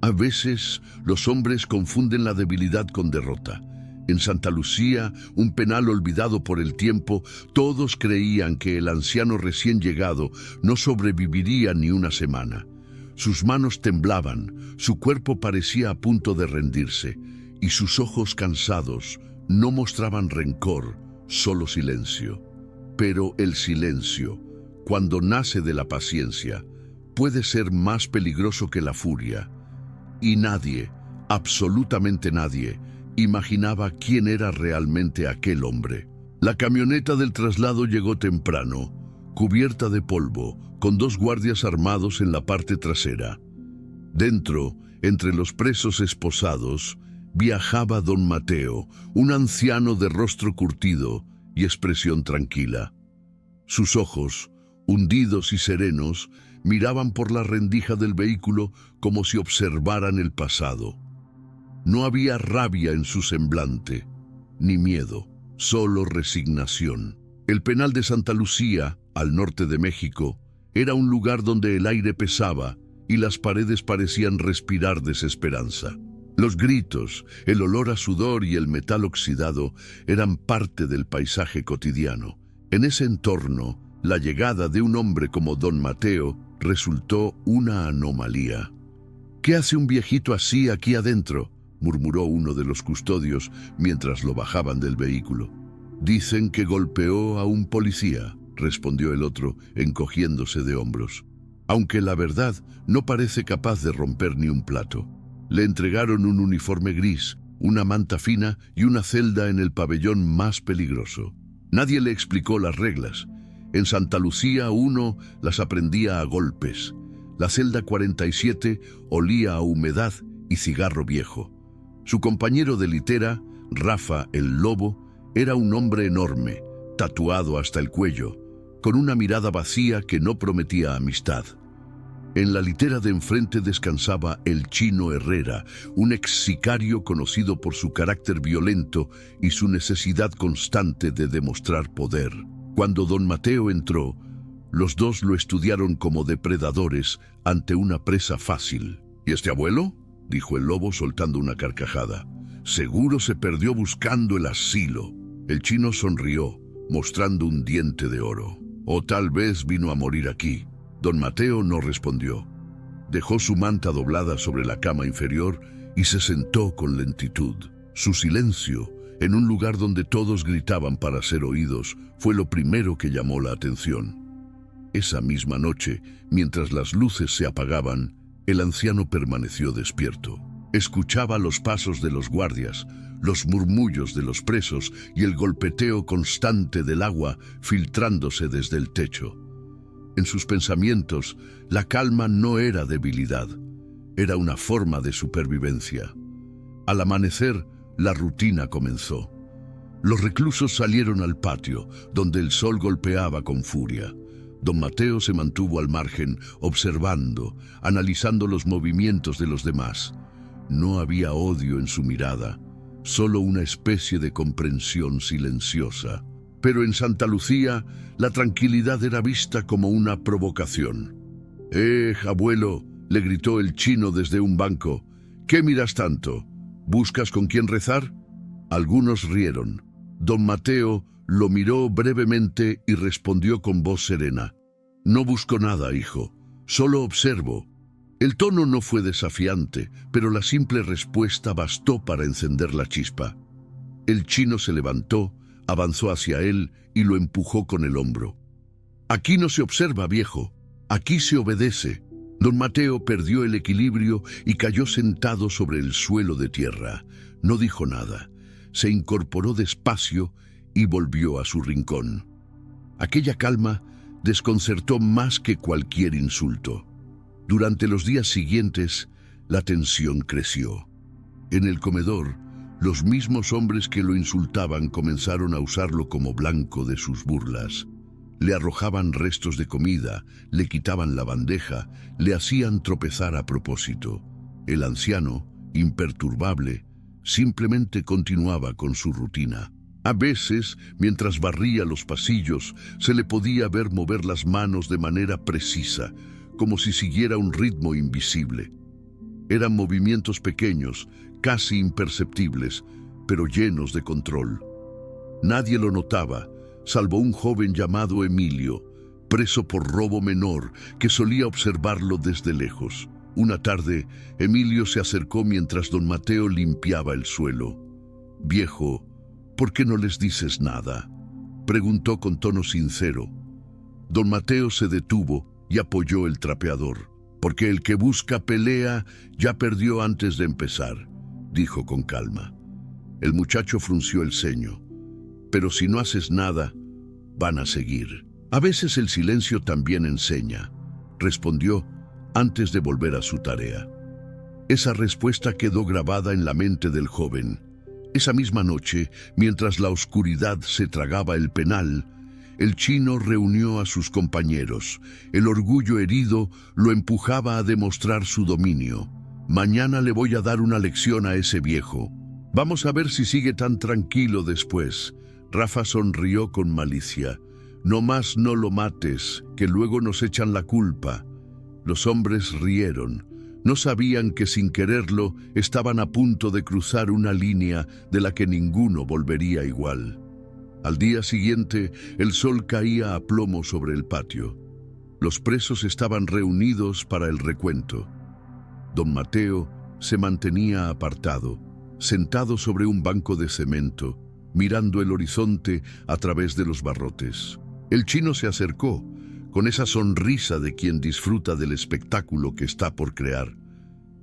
A veces los hombres confunden la debilidad con derrota. En Santa Lucía, un penal olvidado por el tiempo, todos creían que el anciano recién llegado no sobreviviría ni una semana. Sus manos temblaban, su cuerpo parecía a punto de rendirse, y sus ojos cansados no mostraban rencor, solo silencio. Pero el silencio, cuando nace de la paciencia, puede ser más peligroso que la furia. Y nadie, absolutamente nadie, imaginaba quién era realmente aquel hombre. La camioneta del traslado llegó temprano, cubierta de polvo, con 2 guardias armados en la parte trasera. Dentro, entre los presos esposados, viajaba don Mateo, un anciano de rostro curtido y expresión tranquila. Sus ojos, hundidos y serenos, miraban por la rendija del vehículo como si observaran el pasado. No había rabia en su semblante, ni miedo, solo resignación. El penal de Santa Lucía, al norte de México, era un lugar donde el aire pesaba y las paredes parecían respirar desesperanza. Los gritos, el olor a sudor y el metal oxidado eran parte del paisaje cotidiano. En ese entorno, la llegada de un hombre como don Mateo resultó una anomalía. «¿Qué hace un viejito así aquí adentro?», murmuró uno de los custodios mientras lo bajaban del vehículo. «Dicen que golpeó a un policía», respondió el otro, encogiéndose de hombros. «Aunque la verdad no parece capaz de romper ni un plato». Le entregaron un uniforme gris, una manta fina y una celda en el pabellón más peligroso. Nadie le explicó las reglas. En Santa Lucía uno las aprendía a golpes. La celda 47 olía a humedad y cigarro viejo. Su compañero de litera, Rafa el Lobo, era un hombre enorme, tatuado hasta el cuello, con una mirada vacía que no prometía amistad. En la litera de enfrente descansaba el Chino Herrera, un ex sicario conocido por su carácter violento y su necesidad constante de demostrar poder. Cuando don Mateo entró, los dos lo estudiaron como depredadores ante una presa fácil. «¿Y este abuelo?», dijo el Lobo soltando una carcajada. «Seguro se perdió buscando el asilo». El chino sonrió, mostrando un diente de oro. «O tal vez vino a morir aquí». Don Mateo no respondió. Dejó su manta doblada sobre la cama inferior y se sentó con lentitud. Su silencio, en un lugar donde todos gritaban para ser oídos, fue lo primero que llamó la atención. Esa misma noche, mientras las luces se apagaban, el anciano permaneció despierto. Escuchaba los pasos de los guardias, los murmullos de los presos y el golpeteo constante del agua filtrándose desde el techo. En sus pensamientos, la calma no era debilidad, era una forma de supervivencia. Al amanecer, la rutina comenzó. Los reclusos salieron al patio, donde el sol golpeaba con furia. Don Mateo se mantuvo al margen, observando, analizando los movimientos de los demás. No había odio en su mirada, solo una especie de comprensión silenciosa. Pero en Santa Lucía, la tranquilidad era vista como una provocación. Abuelo», le gritó el chino desde un banco, «¿qué miras tanto? ¿Buscas con quién rezar?». Algunos rieron. Don Mateo lo miró brevemente y respondió con voz serena: «No busco nada, hijo, solo observo». El tono no fue desafiante, pero la simple respuesta bastó para encender la chispa. El chino se levantó, avanzó hacia él y lo empujó con el hombro. «Aquí no se observa, viejo, aquí se obedece». Don Mateo perdió el equilibrio y cayó sentado sobre el suelo de tierra. No dijo nada. Se incorporó despacio y volvió a su rincón. Aquella calma desconcertó más que cualquier insulto. Durante los días siguientes, la tensión creció. En el comedor, los mismos hombres que lo insultaban comenzaron a usarlo como blanco de sus burlas. Le arrojaban restos de comida, le quitaban la bandeja, le hacían tropezar a propósito. El anciano, imperturbable, simplemente continuaba con su rutina. A veces, mientras barría los pasillos, se le podía ver mover las manos de manera precisa, como si siguiera un ritmo invisible. Eran movimientos pequeños, casi imperceptibles, pero llenos de control. Nadie lo notaba, salvo un joven llamado Emilio, preso por robo menor, que solía observarlo desde lejos. Una tarde, Emilio se acercó mientras don Mateo limpiaba el suelo. «Viejo, ¿por qué no les dices nada?», preguntó con tono sincero. Don Mateo se detuvo y apoyó el trapeador. «Porque el que busca pelea ya perdió antes de empezar», dijo con calma. El muchacho frunció el ceño. «Pero si no haces nada, van a seguir». «A veces el silencio también enseña», respondió antes de volver a su tarea. Esa respuesta quedó grabada en la mente del joven. Esa misma noche, mientras la oscuridad se tragaba el penal, el chino reunió a sus compañeros. El orgullo herido lo empujaba a demostrar su dominio. «Mañana le voy a dar una lección a ese viejo. Vamos a ver si sigue tan tranquilo después». Rafa sonrió con malicia. «No más no lo mates, que luego nos echan la culpa». Los hombres rieron. No sabían que sin quererlo estaban a punto de cruzar una línea de la que ninguno volvería igual. Al día siguiente, el sol caía a plomo sobre el patio. Los presos estaban reunidos para el recuento. Don Mateo se mantenía apartado, sentado sobre un banco de cemento, mirando el horizonte a través de los barrotes. El chino se acercó, con esa sonrisa de quien disfruta del espectáculo que está por crear.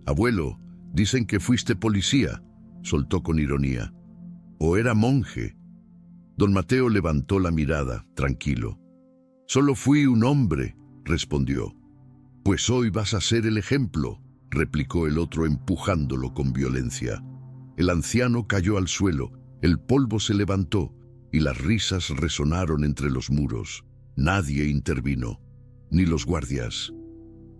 «Abuelo, dicen que fuiste policía», soltó con ironía. «¿O era monje?». Don Mateo levantó la mirada, tranquilo. «Solo fui un hombre», respondió. «Pues hoy vas a ser el ejemplo», replicó el otro empujándolo con violencia. El anciano cayó al suelo, el polvo se levantó y las risas resonaron entre los muros. Nadie intervino, ni los guardias.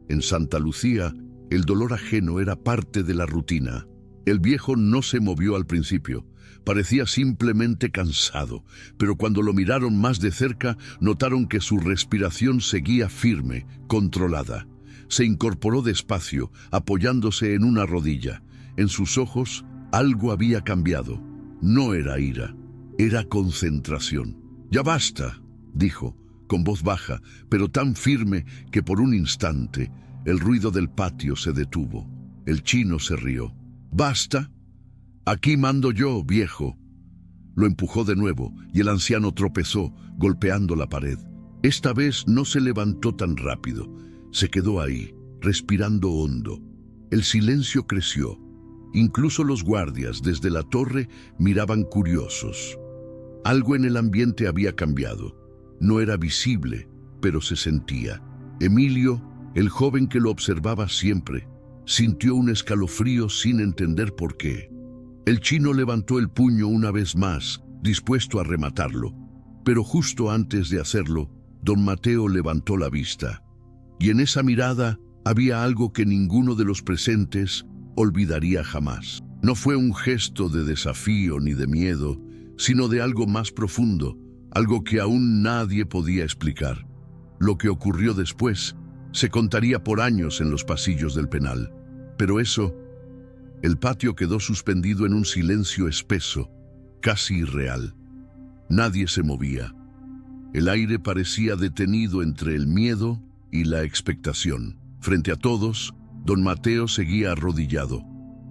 En Santa Lucía, el dolor ajeno era parte de la rutina. El viejo no se movió al principio. Parecía simplemente cansado, pero cuando lo miraron más de cerca, notaron que su respiración seguía firme, controlada. Se incorporó despacio, apoyándose en una rodilla. En sus ojos, algo había cambiado. No era ira, era concentración. «Ya basta», dijo, con voz baja, pero tan firme que por un instante el ruido del patio se detuvo. El chino se rió. «¿Basta? Aquí mando yo, viejo». Lo empujó de nuevo y el anciano tropezó, golpeando la pared. Esta vez no se levantó tan rápido. Se quedó ahí, respirando hondo. El silencio creció. Incluso los guardias desde la torre miraban curiosos. Algo en el ambiente había cambiado. No era visible, pero se sentía. Emilio, el joven que lo observaba siempre, sintió un escalofrío sin entender por qué. El chino levantó el puño una vez más, dispuesto a rematarlo. Pero justo antes de hacerlo, don Mateo levantó la vista. Y en esa mirada había algo que ninguno de los presentes olvidaría jamás. No fue un gesto de desafío ni de miedo, sino de algo más profundo, algo que aún nadie podía explicar. Lo que ocurrió después se contaría por años en los pasillos del penal. Pero eso, el patio quedó suspendido en un silencio espeso, casi irreal. Nadie se movía. El aire parecía detenido entre el miedo y la expectación. Frente a todos, don Mateo seguía arrodillado,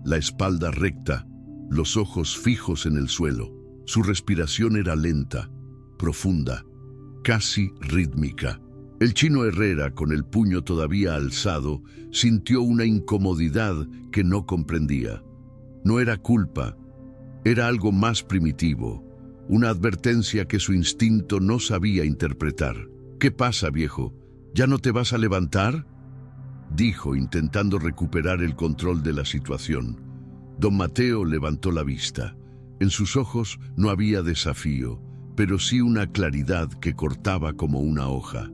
la espalda recta, los ojos fijos en el suelo. Su respiración era lenta, profunda, casi rítmica. El chino Herrera, con el puño todavía alzado, sintió una incomodidad que no comprendía. No era culpa, era algo más primitivo, una advertencia que su instinto no sabía interpretar. «¿Qué pasa, viejo? ¿Ya no te vas a levantar?», dijo, intentando recuperar el control de la situación. Don Mateo levantó la vista. En sus ojos no había desafío, pero sí una claridad que cortaba como una hoja.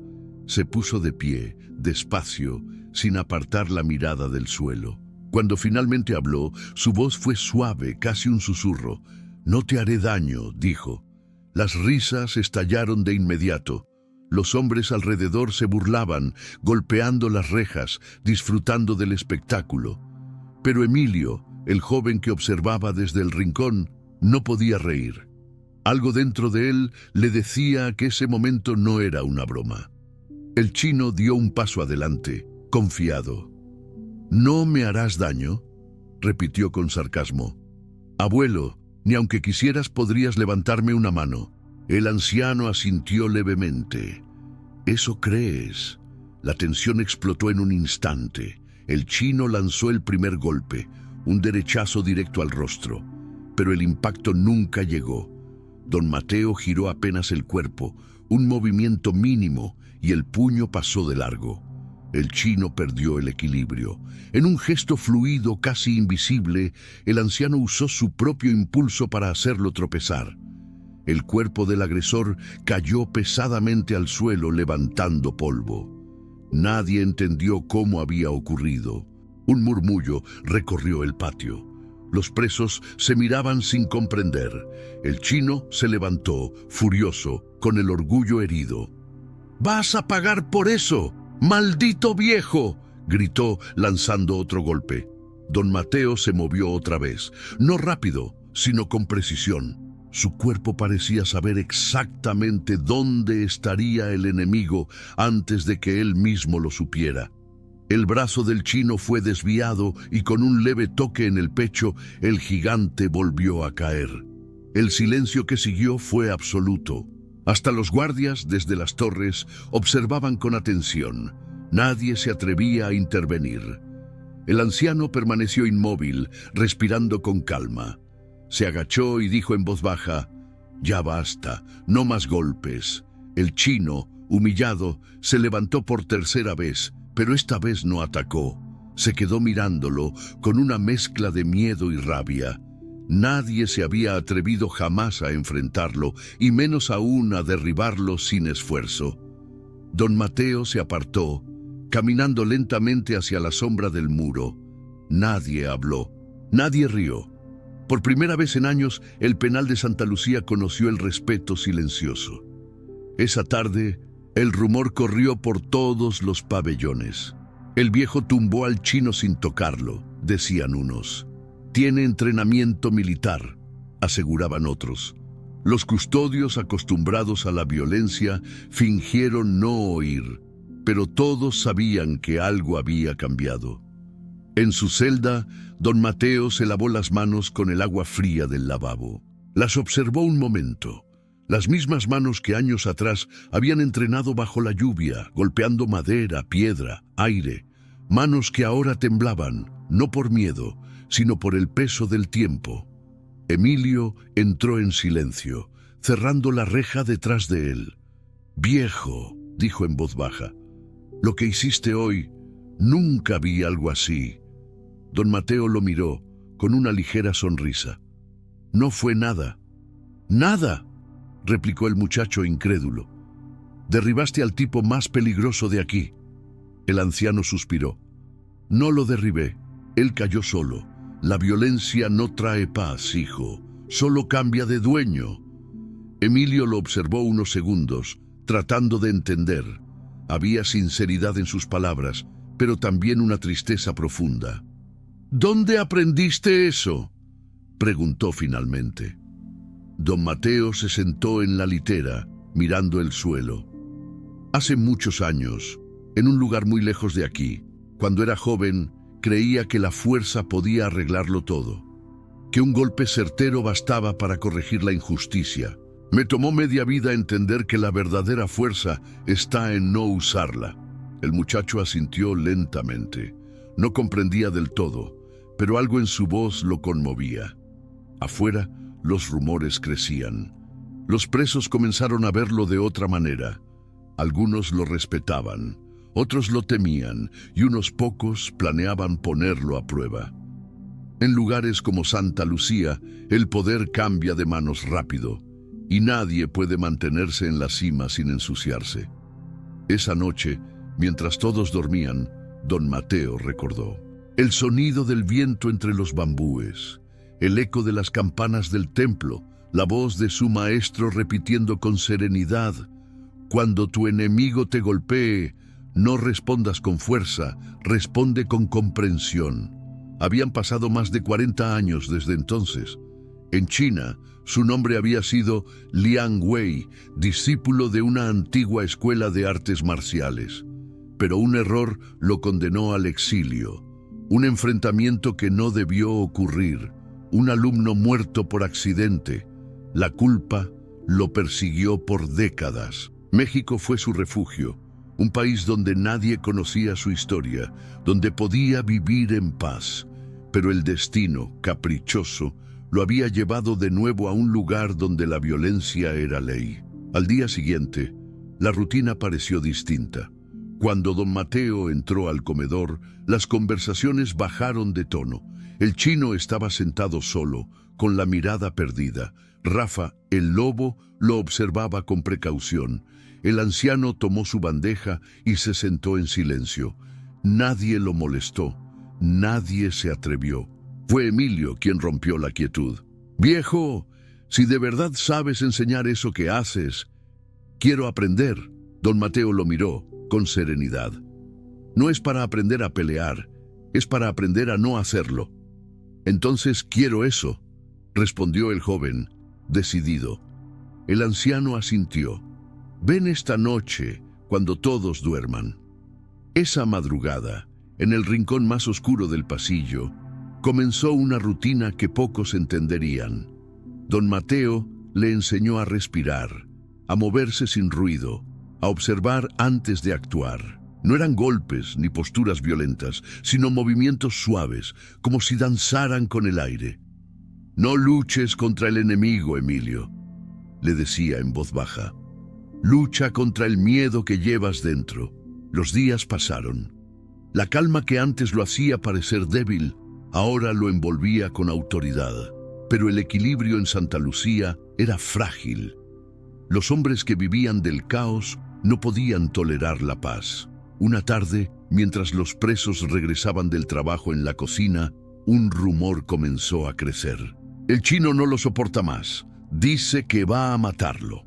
Se puso de pie, despacio, sin apartar la mirada del suelo. Cuando finalmente habló, su voz fue suave, casi un susurro. «No te haré daño», dijo. Las risas estallaron de inmediato. Los hombres alrededor se burlaban, golpeando las rejas, disfrutando del espectáculo. Pero Emilio, el joven que observaba desde el rincón, no podía reír. Algo dentro de él le decía que ese momento no era una broma. El chino dio un paso adelante, confiado. «¿No me harás daño?», repitió con sarcasmo. «Abuelo, ni aunque quisieras podrías levantarme una mano». El anciano asintió levemente. «¿Eso crees?». La tensión explotó en un instante. El chino lanzó el primer golpe, un derechazo directo al rostro. Pero el impacto nunca llegó. Don Mateo giró apenas el cuerpo, un movimiento mínimo, y el puño pasó de largo. El chino perdió el equilibrio. En un gesto fluido, casi invisible, el anciano usó su propio impulso para hacerlo tropezar. El cuerpo del agresor cayó pesadamente al suelo, levantando polvo. Nadie entendió cómo había ocurrido. Un murmullo recorrió el patio. Los presos se miraban sin comprender. El chino se levantó, furioso, con el orgullo herido. «¡Vas a pagar por eso, maldito viejo!», gritó, lanzando otro golpe. Don Mateo se movió otra vez, no rápido, sino con precisión. Su cuerpo parecía saber exactamente dónde estaría el enemigo antes de que él mismo lo supiera. El brazo del chino fue desviado y con un leve toque en el pecho, el gigante volvió a caer. El silencio que siguió fue absoluto. Hasta los guardias, desde las torres, observaban con atención. Nadie se atrevía a intervenir. El anciano permaneció inmóvil, respirando con calma. Se agachó y dijo en voz baja: «Ya basta, no más golpes». El chino, humillado, se levantó por tercera vez, pero esta vez no atacó. Se quedó mirándolo con una mezcla de miedo y rabia. Nadie se había atrevido jamás a enfrentarlo, y menos aún a derribarlo sin esfuerzo. Don Mateo se apartó, caminando lentamente hacia la sombra del muro. Nadie habló, nadie rió. Por primera vez en años, el penal de Santa Lucía conoció el respeto silencioso. Esa tarde, el rumor corrió por todos los pabellones. «El viejo tumbó al chino sin tocarlo», decían unos. «Tiene entrenamiento militar», aseguraban otros. Los custodios, acostumbrados a la violencia, fingieron no oír, pero todos sabían que algo había cambiado. En su celda, don Mateo se lavó las manos con el agua fría del lavabo. Las observó un momento. Las mismas manos que años atrás habían entrenado bajo la lluvia, golpeando madera, piedra, aire. Manos que ahora temblaban, no por miedo, sino por el peso del tiempo. Emilio entró en silencio, cerrando la reja detrás de él. «Viejo», dijo en voz baja, «lo que hiciste hoy, nunca vi algo así». Don Mateo lo miró con una ligera sonrisa. «No fue nada». «¿Nada?», replicó el muchacho incrédulo. «Derribaste al tipo más peligroso de aquí». El anciano suspiró. «No lo derribé, él cayó solo. La violencia no trae paz, hijo, solo cambia de dueño». Emilio lo observó unos segundos, tratando de entender. Había sinceridad en sus palabras, pero también una tristeza profunda. «¿Dónde aprendiste eso?», preguntó finalmente. Don Mateo se sentó en la litera, mirando el suelo. «Hace muchos años, en un lugar muy lejos de aquí, cuando era joven, creía que la fuerza podía arreglarlo todo, que un golpe certero bastaba para corregir la injusticia. Me tomó media vida entender que la verdadera fuerza está en no usarla». El muchacho asintió lentamente. No comprendía del todo, pero algo en su voz lo conmovía. Afuera, los rumores crecían. Los presos comenzaron a verlo de otra manera. Algunos lo respetaban, otros lo temían, y unos pocos planeaban ponerlo a prueba. En lugares como Santa Lucía, el poder cambia de manos rápido, y nadie puede mantenerse en la cima sin ensuciarse. Esa noche, mientras todos dormían, don Mateo recordó el sonido del viento entre los bambúes, el eco de las campanas del templo, la voz de su maestro repitiendo con serenidad: «Cuando tu enemigo te golpee, no respondas con fuerza, responde con comprensión». Habían pasado más de 40 años desde entonces. En China, su nombre había sido Liang Wei, discípulo de una antigua escuela de artes marciales. Pero un error lo condenó al exilio. Un enfrentamiento que no debió ocurrir. Un alumno muerto por accidente. La culpa lo persiguió por décadas. México fue su refugio, un país donde nadie conocía su historia, donde podía vivir en paz. Pero el destino, caprichoso, lo había llevado de nuevo a un lugar donde la violencia era ley. Al día siguiente, la rutina pareció distinta. Cuando don Mateo entró al comedor, las conversaciones bajaron de tono. El chino estaba sentado solo, con la mirada perdida. Rafa, el lobo, lo observaba con precaución. El anciano tomó su bandeja y se sentó en silencio. Nadie lo molestó, nadie se atrevió. Fue Emilio quien rompió la quietud. «Viejo, si de verdad sabes enseñar eso que haces, quiero aprender». Don Mateo lo miró con serenidad. «No es para aprender a pelear, es para aprender a no hacerlo». «Entonces quiero eso», respondió el joven, decidido. El anciano asintió. «Ven esta noche, cuando todos duerman». Esa madrugada, en el rincón más oscuro del pasillo, comenzó una rutina que pocos entenderían. Don Mateo le enseñó a respirar, a moverse sin ruido, a observar antes de actuar. No eran golpes ni posturas violentas, sino movimientos suaves, como si danzaran con el aire. «No luches contra el enemigo, Emilio», le decía en voz baja. «Lucha contra el miedo que llevas dentro». Los días pasaron. La calma que antes lo hacía parecer débil, ahora lo envolvía con autoridad. Pero el equilibrio en Santa Lucía era frágil. Los hombres que vivían del caos no podían tolerar la paz. Una tarde, mientras los presos regresaban del trabajo en la cocina, un rumor comenzó a crecer. «El chino no lo soporta más. Dice que va a matarlo».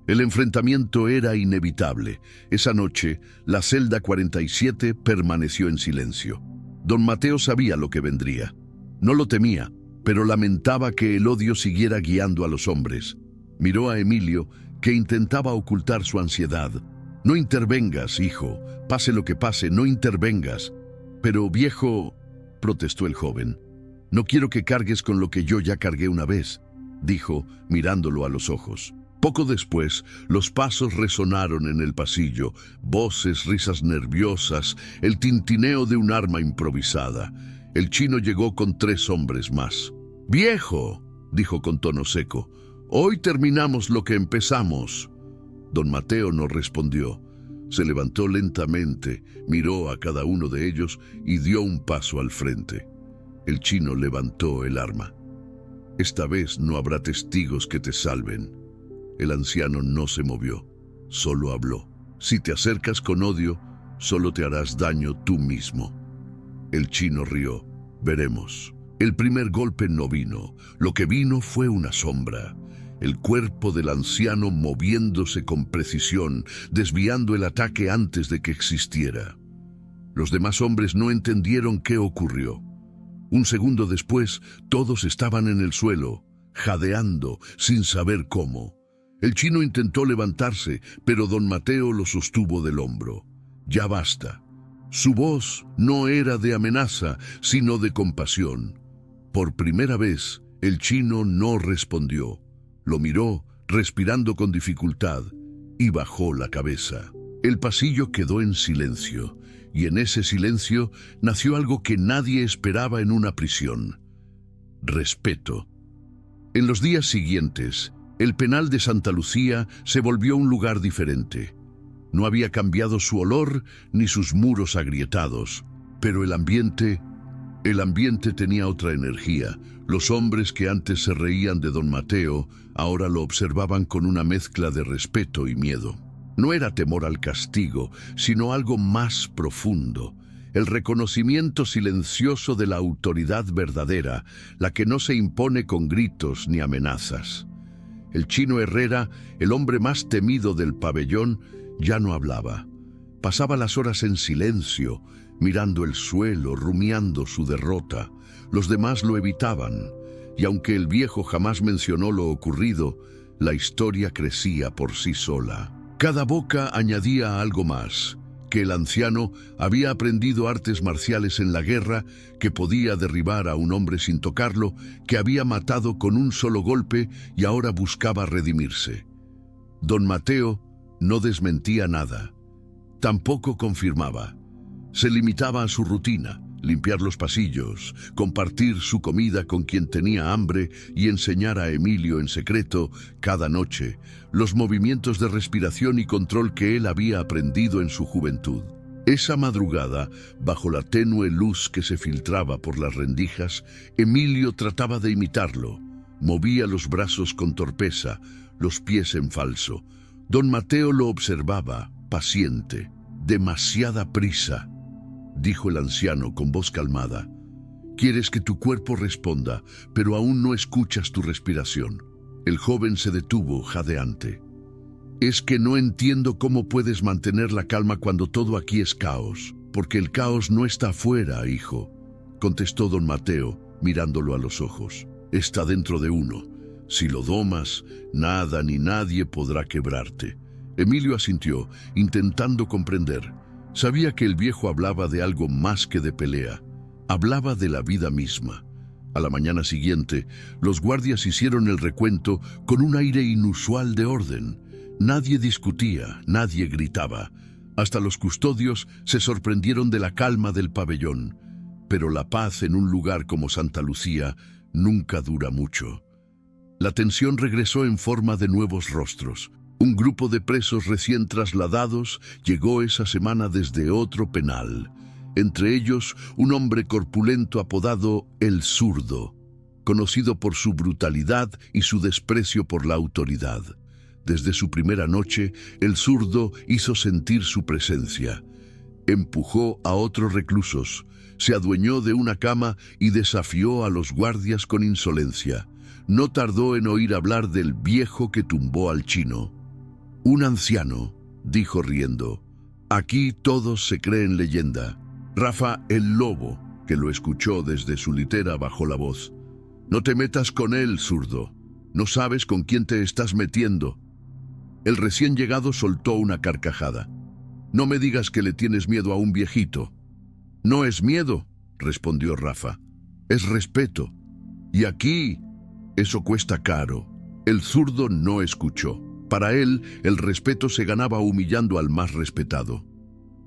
El enfrentamiento era inevitable. Esa noche, la celda 47 permaneció en silencio. Don Mateo sabía lo que vendría. No lo temía, pero lamentaba que el odio siguiera guiando a los hombres. Miró a Emilio, que intentaba ocultar su ansiedad. «No intervengas, hijo. Pase lo que pase, no intervengas». «Pero, viejo», protestó el joven, «no quiero que cargues con lo que yo ya cargué una vez», dijo, mirándolo a los ojos. Poco después, los pasos resonaron en el pasillo, voces, risas nerviosas, el tintineo de un arma improvisada. El chino llegó con 3 hombres más. «Viejo», dijo con tono seco, «hoy terminamos lo que empezamos». Don Mateo no respondió. Se levantó lentamente, miró a cada uno de ellos y dio un paso al frente. El chino levantó el arma. «Esta vez no habrá testigos que te salven». El anciano no se movió, solo habló. «Si te acercas con odio, solo te harás daño tú mismo». El chino rió. «Veremos». El primer golpe no vino. Lo que vino fue una sombra. El cuerpo del anciano moviéndose con precisión, desviando el ataque antes de que existiera. Los demás hombres no entendieron qué ocurrió. Un segundo después, todos estaban en el suelo, jadeando, sin saber cómo. El chino intentó levantarse, pero don Mateo lo sostuvo del hombro. «Ya basta». Su voz no era de amenaza, sino de compasión. Por primera vez, el chino no respondió. Lo miró, respirando con dificultad, y bajó la cabeza. El pasillo quedó en silencio, y en ese silencio nació algo que nadie esperaba en una prisión: respeto. En los días siguientes, el penal de Santa Lucía se volvió un lugar diferente. No había cambiado su olor ni sus muros agrietados, pero el ambiente tenía otra energía. Los hombres que antes se reían de don Mateo, ahora lo observaban con una mezcla de respeto y miedo. No era temor al castigo, sino algo más profundo: el reconocimiento silencioso de la autoridad verdadera, la que no se impone con gritos ni amenazas. El chino Herrera, el hombre más temido del pabellón, ya no hablaba. Pasaba las horas en silencio, mirando el suelo, rumiando su derrota. los demás lo evitaban, y aunque el viejo jamás mencionó lo ocurrido, la historia crecía por sí sola. Cada boca añadía algo más, que el anciano había aprendido artes marciales en la guerra, que podía derribar a un hombre sin tocarlo, que había matado con un solo golpe y ahora buscaba redimirse. Don Mateo no desmentía nada, tampoco confirmaba. Se limitaba a su rutina: limpiar los pasillos, compartir su comida con quien tenía hambre y enseñar a Emilio en secreto, cada noche, los movimientos de respiración y control que él había aprendido en su juventud. Esa madrugada, bajo la tenue luz que se filtraba por las rendijas, Emilio trataba de imitarlo. Movía los brazos con torpeza, los pies en falso. Don Mateo lo observaba, paciente. «Demasiada prisa», dijo el anciano con voz calmada. «Quieres que tu cuerpo responda, pero aún no escuchas tu respiración». El joven se detuvo, jadeante. «Es que no entiendo cómo puedes mantener la calma cuando todo aquí es caos». «Porque el caos no está afuera, hijo», contestó don Mateo, mirándolo a los ojos. «Está dentro de uno. Si lo domas, nada ni nadie podrá quebrarte». Emilio asintió, intentando comprender. Sabía que el viejo hablaba de algo más que de pelea. Hablaba de la vida misma. A la mañana siguiente, los guardias hicieron el recuento con un aire inusual de orden. Nadie discutía, nadie gritaba. Hasta los custodios se sorprendieron de la calma del pabellón. Pero la paz en un lugar como Santa Lucía nunca dura mucho. La tensión regresó en forma de nuevos rostros. Un grupo de presos recién trasladados llegó esa semana desde otro penal. Entre ellos, un hombre corpulento apodado El Zurdo, conocido por su brutalidad y su desprecio por la autoridad. Desde su primera noche, El Zurdo hizo sentir su presencia. Empujó a otros reclusos, se adueñó de una cama y desafió a los guardias con insolencia. No tardó en oír hablar del viejo que tumbó al chino. «Un anciano», dijo riendo. «Aquí todos se creen leyenda». Rafa el Lobo, que lo escuchó desde su litera, bajó la voz. «No te metas con él, Zurdo. No sabes con quién te estás metiendo». El recién llegado soltó una carcajada. «No me digas que le tienes miedo a un viejito». «No es miedo», respondió Rafa. «Es respeto. Y aquí, eso cuesta caro». El Zurdo no escuchó. Para él, el respeto se ganaba humillando al más respetado.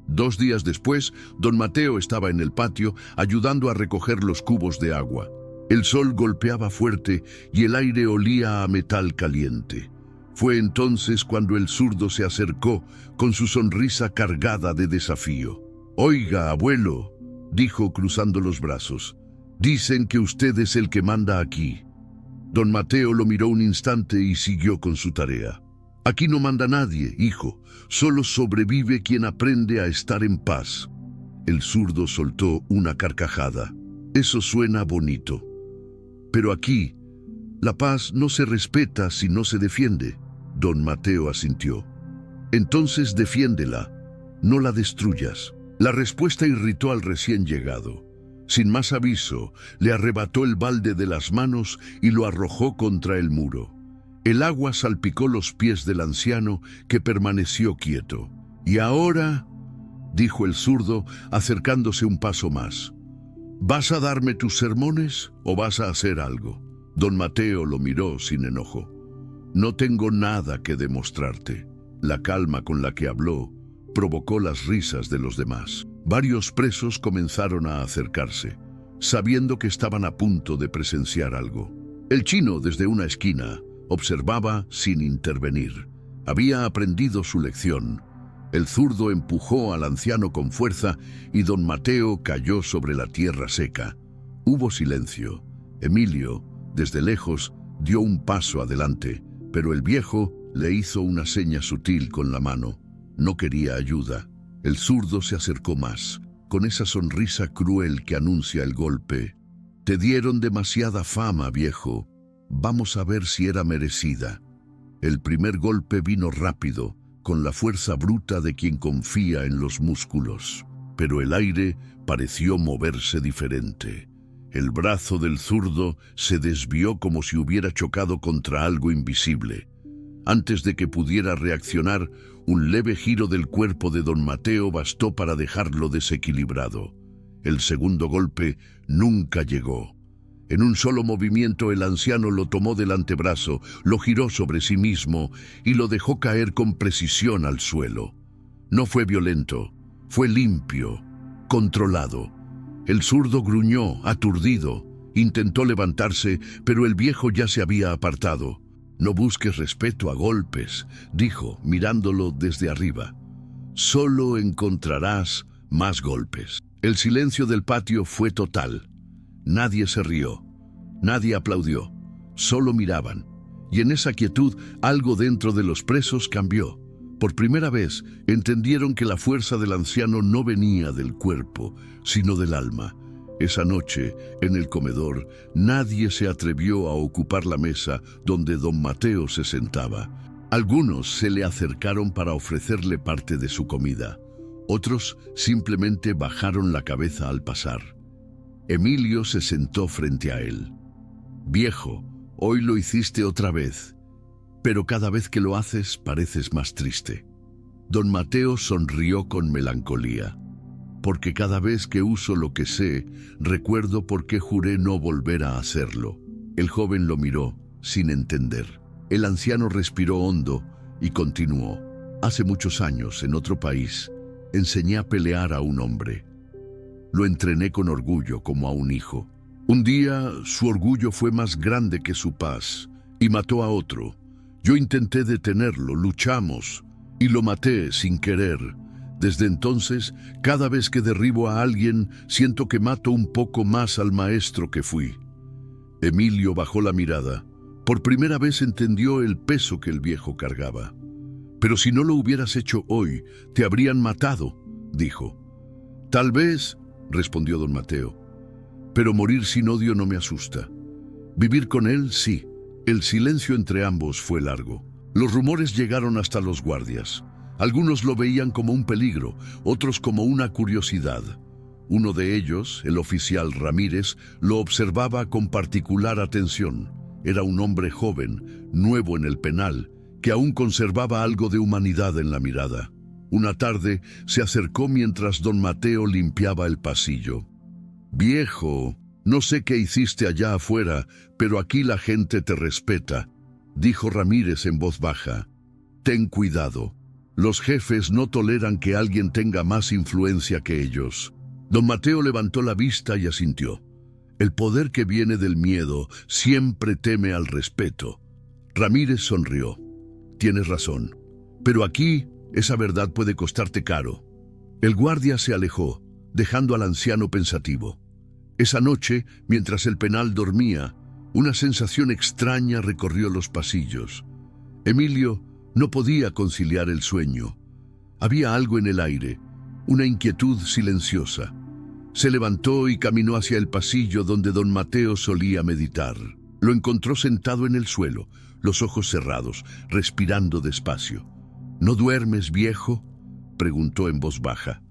2 días después, don Mateo estaba en el patio ayudando a recoger los cubos de agua. El sol golpeaba fuerte y el aire olía a metal caliente. Fue entonces cuando el Zurdo se acercó con su sonrisa cargada de desafío. «Oiga, abuelo», dijo cruzando los brazos, «dicen que usted es el que manda aquí». Don Mateo lo miró un instante y siguió con su tarea. «Aquí no manda nadie, hijo. Solo sobrevive quien aprende a estar en paz». El Zurdo soltó una carcajada. «Eso suena bonito. Pero aquí, la paz no se respeta si no se defiende». Don Mateo asintió. «Entonces defiéndela, no la destruyas». La respuesta irritó al recién llegado. Sin más aviso, le arrebató el balde de las manos y lo arrojó contra el muro. El agua salpicó los pies del anciano, que permaneció quieto. «Y ahora», dijo el Zurdo, acercándose un paso más, «¿vas a darme tus sermones o vas a hacer algo?» Don Mateo lo miró sin enojo. «No tengo nada que demostrarte». La calma con la que habló provocó las risas de los demás. Varios presos comenzaron a acercarse, sabiendo que estaban a punto de presenciar algo. El chino, desde una esquina, observaba sin intervenir. Había aprendido su lección. El Zurdo empujó al anciano con fuerza y don Mateo cayó sobre la tierra seca. Hubo silencio. Emilio, desde lejos, dio un paso adelante, pero el viejo le hizo una seña sutil con la mano. No quería ayuda. El Zurdo se acercó más, con esa sonrisa cruel que anuncia el golpe. «Te dieron demasiada fama, viejo. Vamos a ver si era merecida». El primer golpe vino rápido, con la fuerza bruta de quien confía en los músculos. Pero el aire pareció moverse diferente. El brazo del zurdo se desvió como si hubiera chocado contra algo invisible. Antes de que pudiera reaccionar, un leve giro del cuerpo de don Mateo bastó para dejarlo desequilibrado. El segundo golpe nunca llegó. En un solo movimiento el anciano lo tomó del antebrazo, lo giró sobre sí mismo y lo dejó caer con precisión al suelo. No fue violento, fue limpio, controlado. El zurdo gruñó, aturdido. Intentó levantarse, pero el viejo ya se había apartado. «No busques respeto a golpes», dijo, mirándolo desde arriba. «Solo encontrarás más golpes». El silencio del patio fue total. Nadie se rió, nadie aplaudió, solo miraban. Y en esa quietud algo dentro de los presos cambió. Por primera vez entendieron que la fuerza del anciano no venía del cuerpo, sino del alma. Esa noche, en el comedor, nadie se atrevió a ocupar la mesa donde don Mateo se sentaba. Algunos se le acercaron para ofrecerle parte de su comida. Otros simplemente bajaron la cabeza al pasar. Emilio se sentó frente a él. «Viejo, hoy lo hiciste otra vez, pero cada vez que lo haces pareces más triste». Don Mateo sonrió con melancolía. «Porque cada vez que uso lo que sé, recuerdo por qué juré no volver a hacerlo». El joven lo miró, sin entender. El anciano respiró hondo y continuó. «Hace muchos años, en otro país, enseñé a pelear a un hombre. Lo entrené con orgullo, como a un hijo. Un día, su orgullo fue más grande que su paz y mató a otro. Yo intenté detenerlo, luchamos y lo maté sin querer. Desde entonces, cada vez que derribo a alguien, siento que mato un poco más al maestro que fui». Emilio bajó la mirada. Por primera vez entendió el peso que el viejo cargaba. «Pero si no lo hubieras hecho hoy, te habrían matado», dijo. «Tal vez», respondió don Mateo, «pero morir sin odio no me asusta. Vivir con él, sí». El silencio entre ambos fue largo. Los rumores llegaron hasta los guardias. Algunos lo veían como un peligro, otros como una curiosidad. Uno de ellos, el oficial Ramírez, lo observaba con particular atención. Era un hombre joven, nuevo en el penal, que aún conservaba algo de humanidad en la mirada. Una tarde se acercó mientras don Mateo limpiaba el pasillo. «Viejo, no sé qué hiciste allá afuera, pero aquí la gente te respeta», dijo Ramírez en voz baja. «Ten cuidado. Los jefes no toleran que alguien tenga más influencia que ellos». Don Mateo levantó la vista y asintió. «El poder que viene del miedo siempre teme al respeto». Ramírez sonrió. «Tienes razón, pero aquí esa verdad puede costarte caro». El guardia se alejó, dejando al anciano pensativo. Esa noche, mientras el penal dormía, una sensación extraña recorrió los pasillos. Emilio no podía conciliar el sueño. Había algo en el aire, una inquietud silenciosa. Se levantó y caminó hacia el pasillo donde don Mateo solía meditar. Lo encontró sentado en el suelo, los ojos cerrados, respirando despacio. «¿No duermes, viejo?», preguntó en voz baja.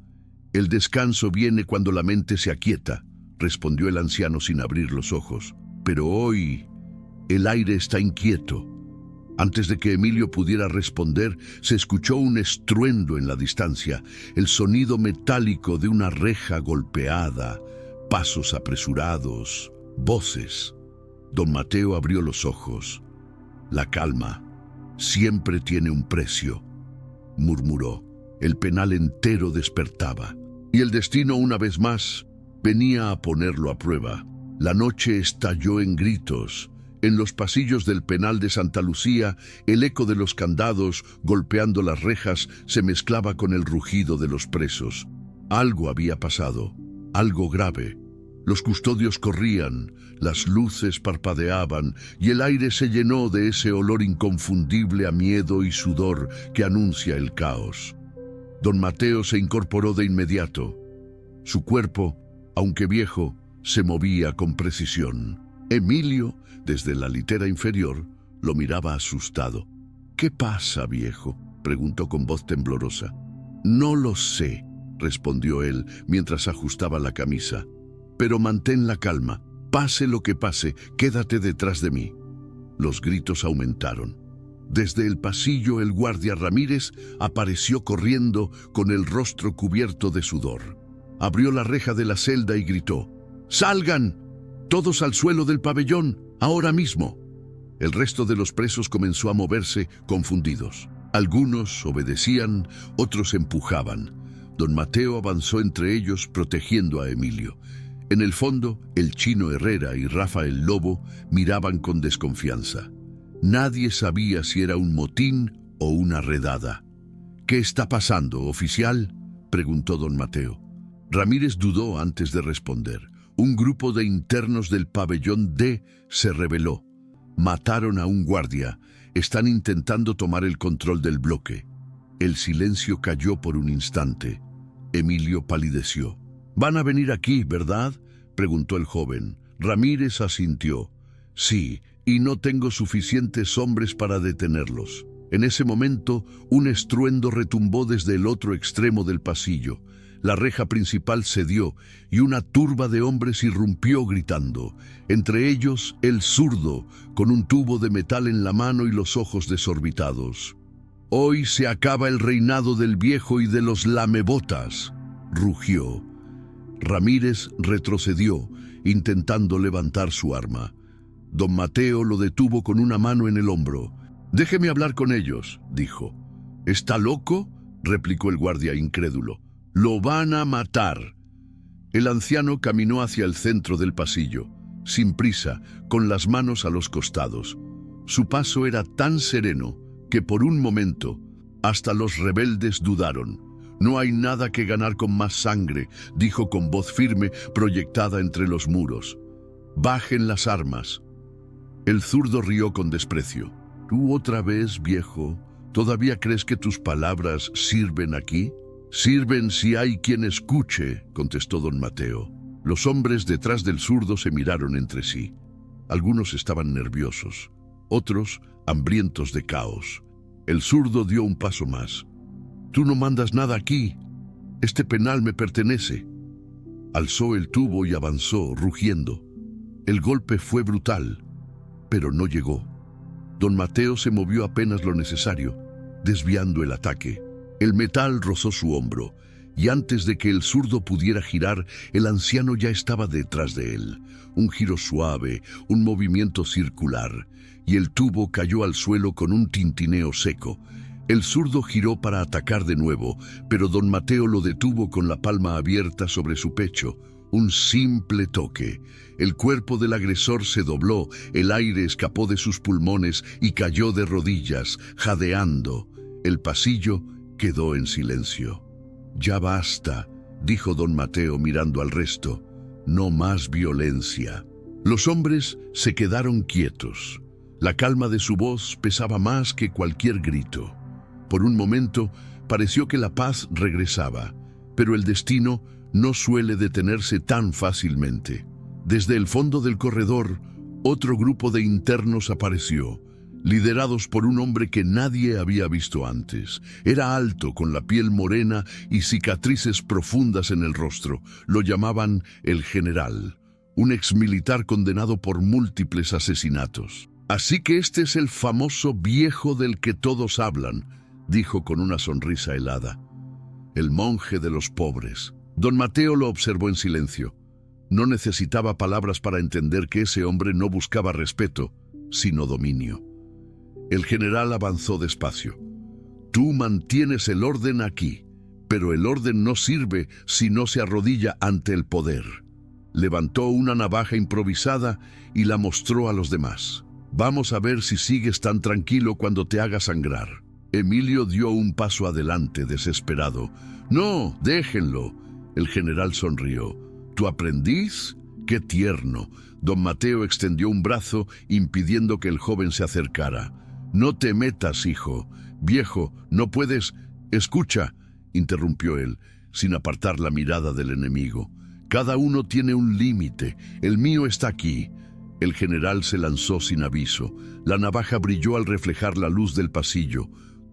«El descanso viene cuando la mente se aquieta», respondió el anciano sin abrir los ojos. «Pero hoy el aire está inquieto». Antes de que Emilio pudiera responder, se escuchó un estruendo en la distancia, el sonido metálico de una reja golpeada, pasos apresurados, voces. Don Mateo abrió los ojos. «La calma siempre tiene un precio», murmuró. El penal entero despertaba, y el destino una vez más venía a ponerlo a prueba. La noche estalló en gritos. En los pasillos del penal de Santa Lucía, el eco de los candados golpeando las rejas se mezclaba con el rugido de los presos. Algo había pasado, algo grave. Los custodios corrían, las luces parpadeaban y el aire se llenó de ese olor inconfundible a miedo y sudor que anuncia el caos. Don Mateo se incorporó de inmediato. Su cuerpo, aunque viejo, se movía con precisión. Emilio, desde la litera inferior, lo miraba asustado. «¿Qué pasa, viejo?», preguntó con voz temblorosa. «No lo sé», respondió él mientras ajustaba la camisa. «Pero mantén la calma. Pase lo que pase, quédate detrás de mí. Los gritos aumentaron. Desde el pasillo el guardia Ramírez apareció corriendo con el rostro cubierto de sudor. Abrió la reja de la celda y gritó: ¡Salgan! ¡Todos al suelo del pabellón, ahora mismo! El resto de los presos comenzó a moverse confundidos. Algunos obedecían, otros empujaban. Don Mateo avanzó entre ellos protegiendo a Emilio. En el fondo, el Chino Herrera y Rafael Lobo miraban con desconfianza. Nadie sabía si era un motín o una redada. «¿Qué está pasando, oficial?», preguntó don Mateo. Ramírez dudó antes de responder. Un grupo de internos del pabellón D se rebeló. Mataron a un guardia. Están intentando tomar el control del bloque. El silencio cayó por un instante. Emilio palideció. «¿Van a venir aquí, verdad?», preguntó el joven. Ramírez asintió. «Sí, y no tengo suficientes hombres para detenerlos». En ese momento, un estruendo retumbó desde el otro extremo del pasillo. La reja principal cedió y una turba de hombres irrumpió gritando. Entre ellos, el zurdo, con un tubo de metal en la mano y los ojos desorbitados. «Hoy se acaba el reinado del viejo y de los lamebotas», rugió. Ramírez retrocedió, intentando levantar su arma. Don Mateo lo detuvo con una mano en el hombro. «Déjeme hablar con ellos», dijo. «¿Está loco?», replicó el guardia incrédulo. «Lo van a matar». El anciano caminó hacia el centro del pasillo, sin prisa, con las manos a los costados. Su paso era tan sereno que por un momento hasta los rebeldes dudaron. «No hay nada que ganar con más sangre», dijo con voz firme proyectada entre los muros. «Bajen las armas». El zurdo rió con desprecio. «¿Tú otra vez, viejo? ¿Todavía crees que tus palabras sirven aquí?» «Sirven si hay quien escuche», contestó don Mateo. Los hombres detrás del zurdo se miraron entre sí. Algunos estaban nerviosos, otros hambrientos de caos. El zurdo dio un paso más. «Tú no mandas nada aquí. Este penal me pertenece». Alzó el tubo y avanzó, rugiendo. El golpe fue brutal, pero no llegó. Don Mateo se movió apenas lo necesario, desviando el ataque. El metal rozó su hombro, y antes de que el zurdo pudiera girar, el anciano ya estaba detrás de él. Un giro suave, un movimiento circular, y el tubo cayó al suelo con un tintineo seco. El zurdo giró para atacar de nuevo, pero don Mateo lo detuvo con la palma abierta sobre su pecho. Un simple toque. El cuerpo del agresor se dobló, el aire escapó de sus pulmones y cayó de rodillas, jadeando. El pasillo quedó en silencio. «Ya basta», dijo don Mateo mirando al resto. «No más violencia». Los hombres se quedaron quietos. La calma de su voz pesaba más que cualquier grito. Por un momento pareció que la paz regresaba, pero el destino no suele detenerse tan fácilmente. Desde el fondo del corredor, otro grupo de internos apareció, liderados por un hombre que nadie había visto antes. Era alto, con la piel morena y cicatrices profundas en el rostro. Lo llamaban el General, un exmilitar condenado por múltiples asesinatos. «Así que este es el famoso viejo del que todos hablan», dijo con una sonrisa helada. «El monje de los pobres». Don Mateo lo observó en silencio. No necesitaba palabras para entender que ese hombre no buscaba respeto, sino dominio. El general avanzó despacio. «Tú mantienes el orden aquí, pero el orden no sirve si no se arrodilla ante el poder». Levantó una navaja improvisada y la mostró a los demás. «Vamos a ver si sigues tan tranquilo cuando te haga sangrar». Emilio dio un paso adelante, desesperado. «No, déjenlo». El general sonrió. «¿Tu aprendiz? ¡Qué tierno!». Don Mateo extendió un brazo, impidiendo que el joven se acercara. «No te metas, hijo. Viejo, no puedes...». «Escucha», interrumpió él, sin apartar la mirada del enemigo. «Cada uno tiene un límite. El mío está aquí». El general se lanzó sin aviso. La navaja brilló al reflejar la luz del pasillo.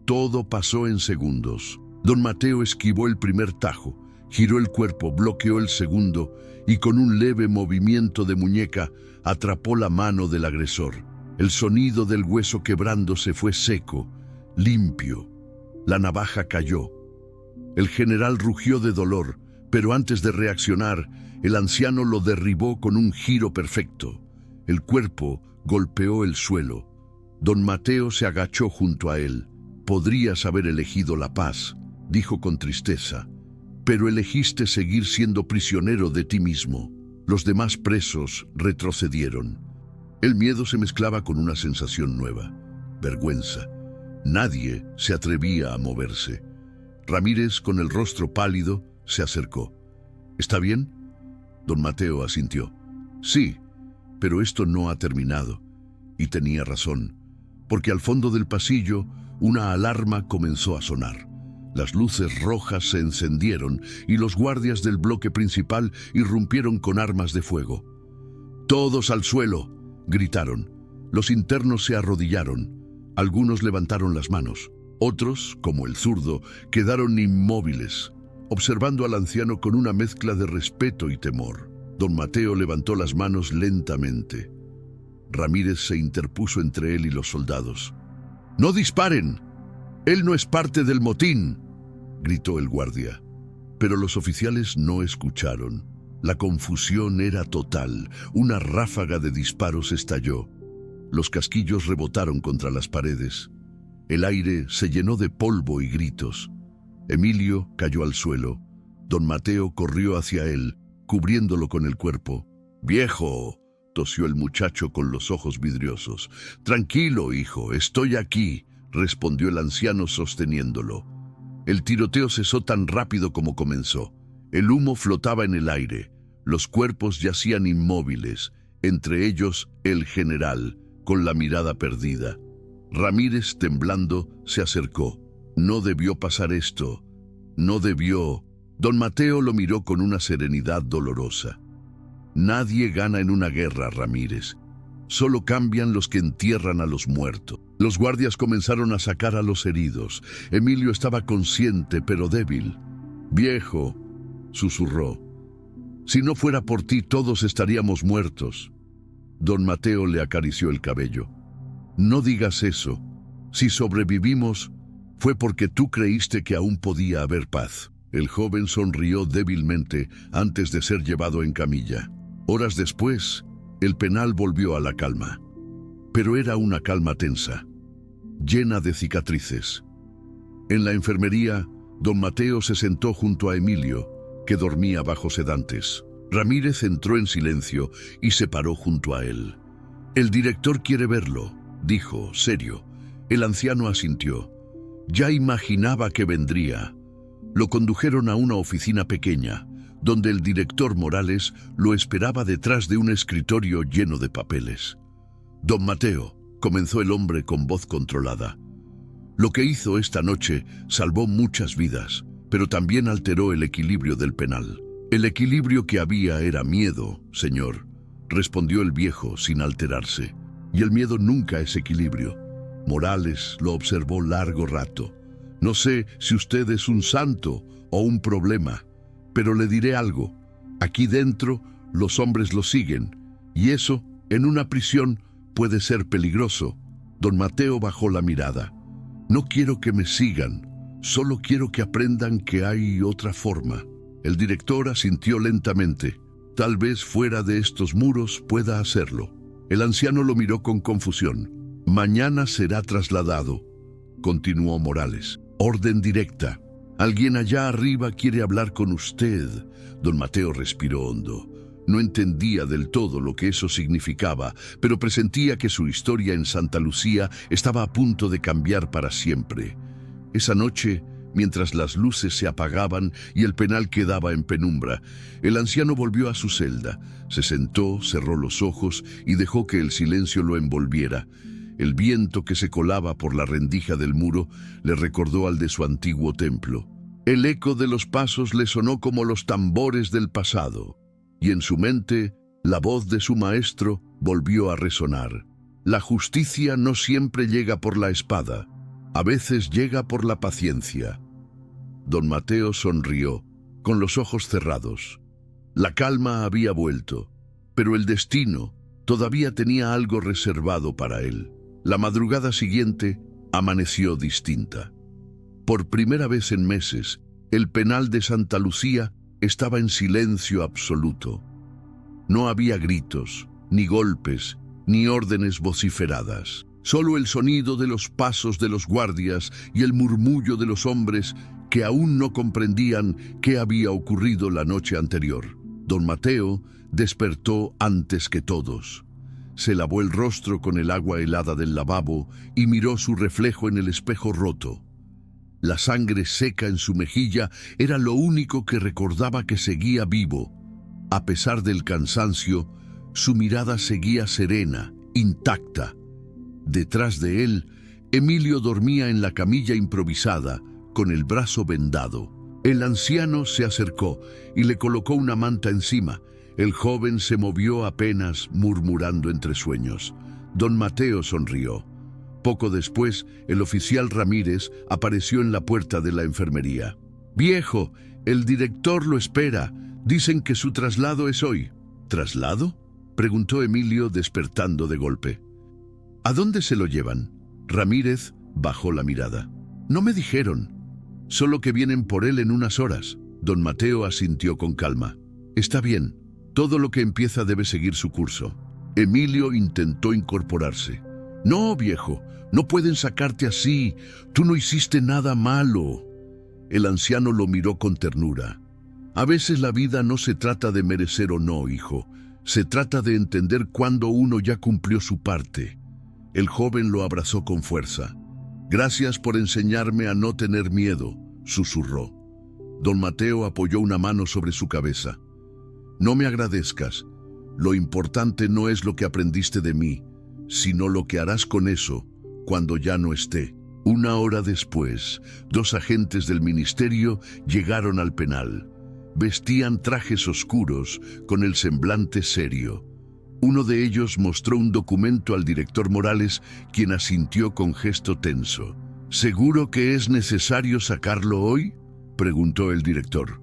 Todo pasó en segundos. Don Mateo esquivó el primer tajo, Giró el cuerpo, bloqueó el segundo y con un leve movimiento de muñeca atrapó la mano del agresor. El sonido del hueso quebrándose fue seco, limpio. La navaja cayó. El general rugió de dolor, pero antes de reaccionar, el anciano lo derribó con un giro perfecto. El cuerpo golpeó el suelo. Don Mateo se agachó junto a él. «Podrías haber elegido la paz», dijo con tristeza, «pero elegiste seguir siendo prisionero de ti mismo». Los demás presos retrocedieron. El miedo se mezclaba con una sensación nueva, vergüenza. Nadie se atrevía a moverse. Ramírez, con el rostro pálido, se acercó. «¿Está bien?» Don Mateo asintió. «Sí, pero esto no ha terminado». Y tenía razón, porque al fondo del pasillo una alarma comenzó a sonar. Las luces rojas se encendieron y los guardias del bloque principal irrumpieron con armas de fuego. «¡Todos al suelo!», gritaron. Los internos se arrodillaron. Algunos levantaron las manos. Otros, como el zurdo, quedaron inmóviles, observando al anciano con una mezcla de respeto y temor. Don Mateo levantó las manos lentamente. Ramírez se interpuso entre él y los soldados. «¡No disparen! Él no es parte del motín», gritó el guardia. Pero los oficiales no escucharon. La confusión era total. Una ráfaga de disparos estalló. Los casquillos rebotaron contra las paredes. El aire se llenó de polvo y gritos. Emilio cayó al suelo. Don Mateo corrió hacia él, cubriéndolo con el cuerpo. «¡Viejo!», tosió el muchacho con los ojos vidriosos. «Tranquilo, hijo, estoy aquí», respondió el anciano sosteniéndolo. El tiroteo cesó tan rápido como comenzó. El humo flotaba en el aire. Los cuerpos yacían inmóviles, entre ellos el general, con la mirada perdida. Ramírez, temblando, se acercó. «No debió pasar esto. No debió». Don Mateo lo miró con una serenidad dolorosa. «Nadie gana en una guerra, Ramírez. Solo cambian los que entierran a los muertos». Los guardias comenzaron a sacar a los heridos. Emilio estaba consciente, pero débil. «Viejo», susurró, «si no fuera por ti, todos estaríamos muertos». Don Mateo le acarició el cabello. «No digas eso. Si sobrevivimos, fue porque tú creíste que aún podía haber paz». El joven sonrió débilmente antes de ser llevado en camilla. Horas después, el penal volvió a la calma. Pero era una calma tensa, llena de cicatrices. En la enfermería, don Mateo se sentó junto a Emilio, que dormía bajo sedantes. Ramírez entró en silencio y se paró junto a él. «El director quiere verlo», dijo, serio. El anciano asintió. Ya imaginaba que vendría. Lo condujeron a una oficina pequeña, donde el director Morales lo esperaba detrás de un escritorio lleno de papeles. «Don Mateo», comenzó el hombre con voz controlada, «lo que hizo esta noche salvó muchas vidas, pero también alteró el equilibrio del penal». «El equilibrio que había era miedo, señor», respondió el viejo sin alterarse. «Y el miedo nunca es equilibrio». Morales lo observó largo rato. «No sé si usted es un santo o un problema, pero le diré algo. Aquí dentro los hombres lo siguen, y eso, en una prisión, puede ser peligroso». Don Mateo bajó la mirada. «No quiero que me sigan, solo quiero que aprendan que hay otra forma». El director asintió lentamente. «Tal vez fuera de estos muros pueda hacerlo». El anciano lo miró con confusión. «Mañana será trasladado», continuó Morales. «Orden directa. Alguien allá arriba quiere hablar con usted». Don Mateo respiró hondo. No entendía del todo lo que eso significaba, pero presentía que su historia en Santa Lucía estaba a punto de cambiar para siempre. Esa noche, mientras las luces se apagaban y el penal quedaba en penumbra, el anciano volvió a su celda. Se sentó, cerró los ojos y dejó que el silencio lo envolviera. El viento que se colaba por la rendija del muro le recordó al de su antiguo templo. El eco de los pasos le sonó como los tambores del pasado, y en su mente la voz de su maestro volvió a resonar. La justicia no siempre llega por la espada, a veces llega por la paciencia. Don Mateo sonrió, con los ojos cerrados. La calma había vuelto, pero el destino todavía tenía algo reservado para él. La madrugada siguiente amaneció distinta. Por primera vez en meses, el penal de Santa Lucía estaba en silencio absoluto. No había gritos, ni golpes, ni órdenes vociferadas. Solo el sonido de los pasos de los guardias y el murmullo de los hombres que aún no comprendían qué había ocurrido la noche anterior. Don Mateo despertó antes que todos. Se lavó el rostro con el agua helada del lavabo y miró su reflejo en el espejo roto. La sangre seca en su mejilla era lo único que recordaba que seguía vivo. A pesar del cansancio, su mirada seguía serena, intacta. Detrás de él, Emilio dormía en la camilla improvisada, con el brazo vendado. El anciano se acercó y le colocó una manta encima. El joven se movió apenas, murmurando entre sueños. Don Mateo sonrió. Poco después, el oficial Ramírez apareció en la puerta de la enfermería. «Viejo, el director lo espera. Dicen que su traslado es hoy». «¿Traslado?», preguntó Emilio, despertando de golpe. «¿A dónde se lo llevan?». Ramírez bajó la mirada. «No me dijeron. Solo que vienen por él en unas horas». Don Mateo asintió con calma. «Está bien. Todo lo que empieza debe seguir su curso». Emilio intentó incorporarse. «No, viejo, no pueden sacarte así. Tú no hiciste nada malo». El anciano lo miró con ternura. «A veces la vida no se trata de merecer o no, hijo. Se trata de entender cuándo uno ya cumplió su parte». El joven lo abrazó con fuerza. «Gracias por enseñarme a no tener miedo», susurró. Don Mateo apoyó una mano sobre su cabeza. «No me agradezcas. Lo importante no es lo que aprendiste de mí, sino lo que harás con eso cuando ya no esté». Una hora después, 2 agentes del ministerio llegaron al penal. Vestían trajes oscuros, con el semblante serio. Uno de ellos mostró un documento al director Morales, quien asintió con gesto tenso. «¿Seguro que es necesario sacarlo hoy?», preguntó el director.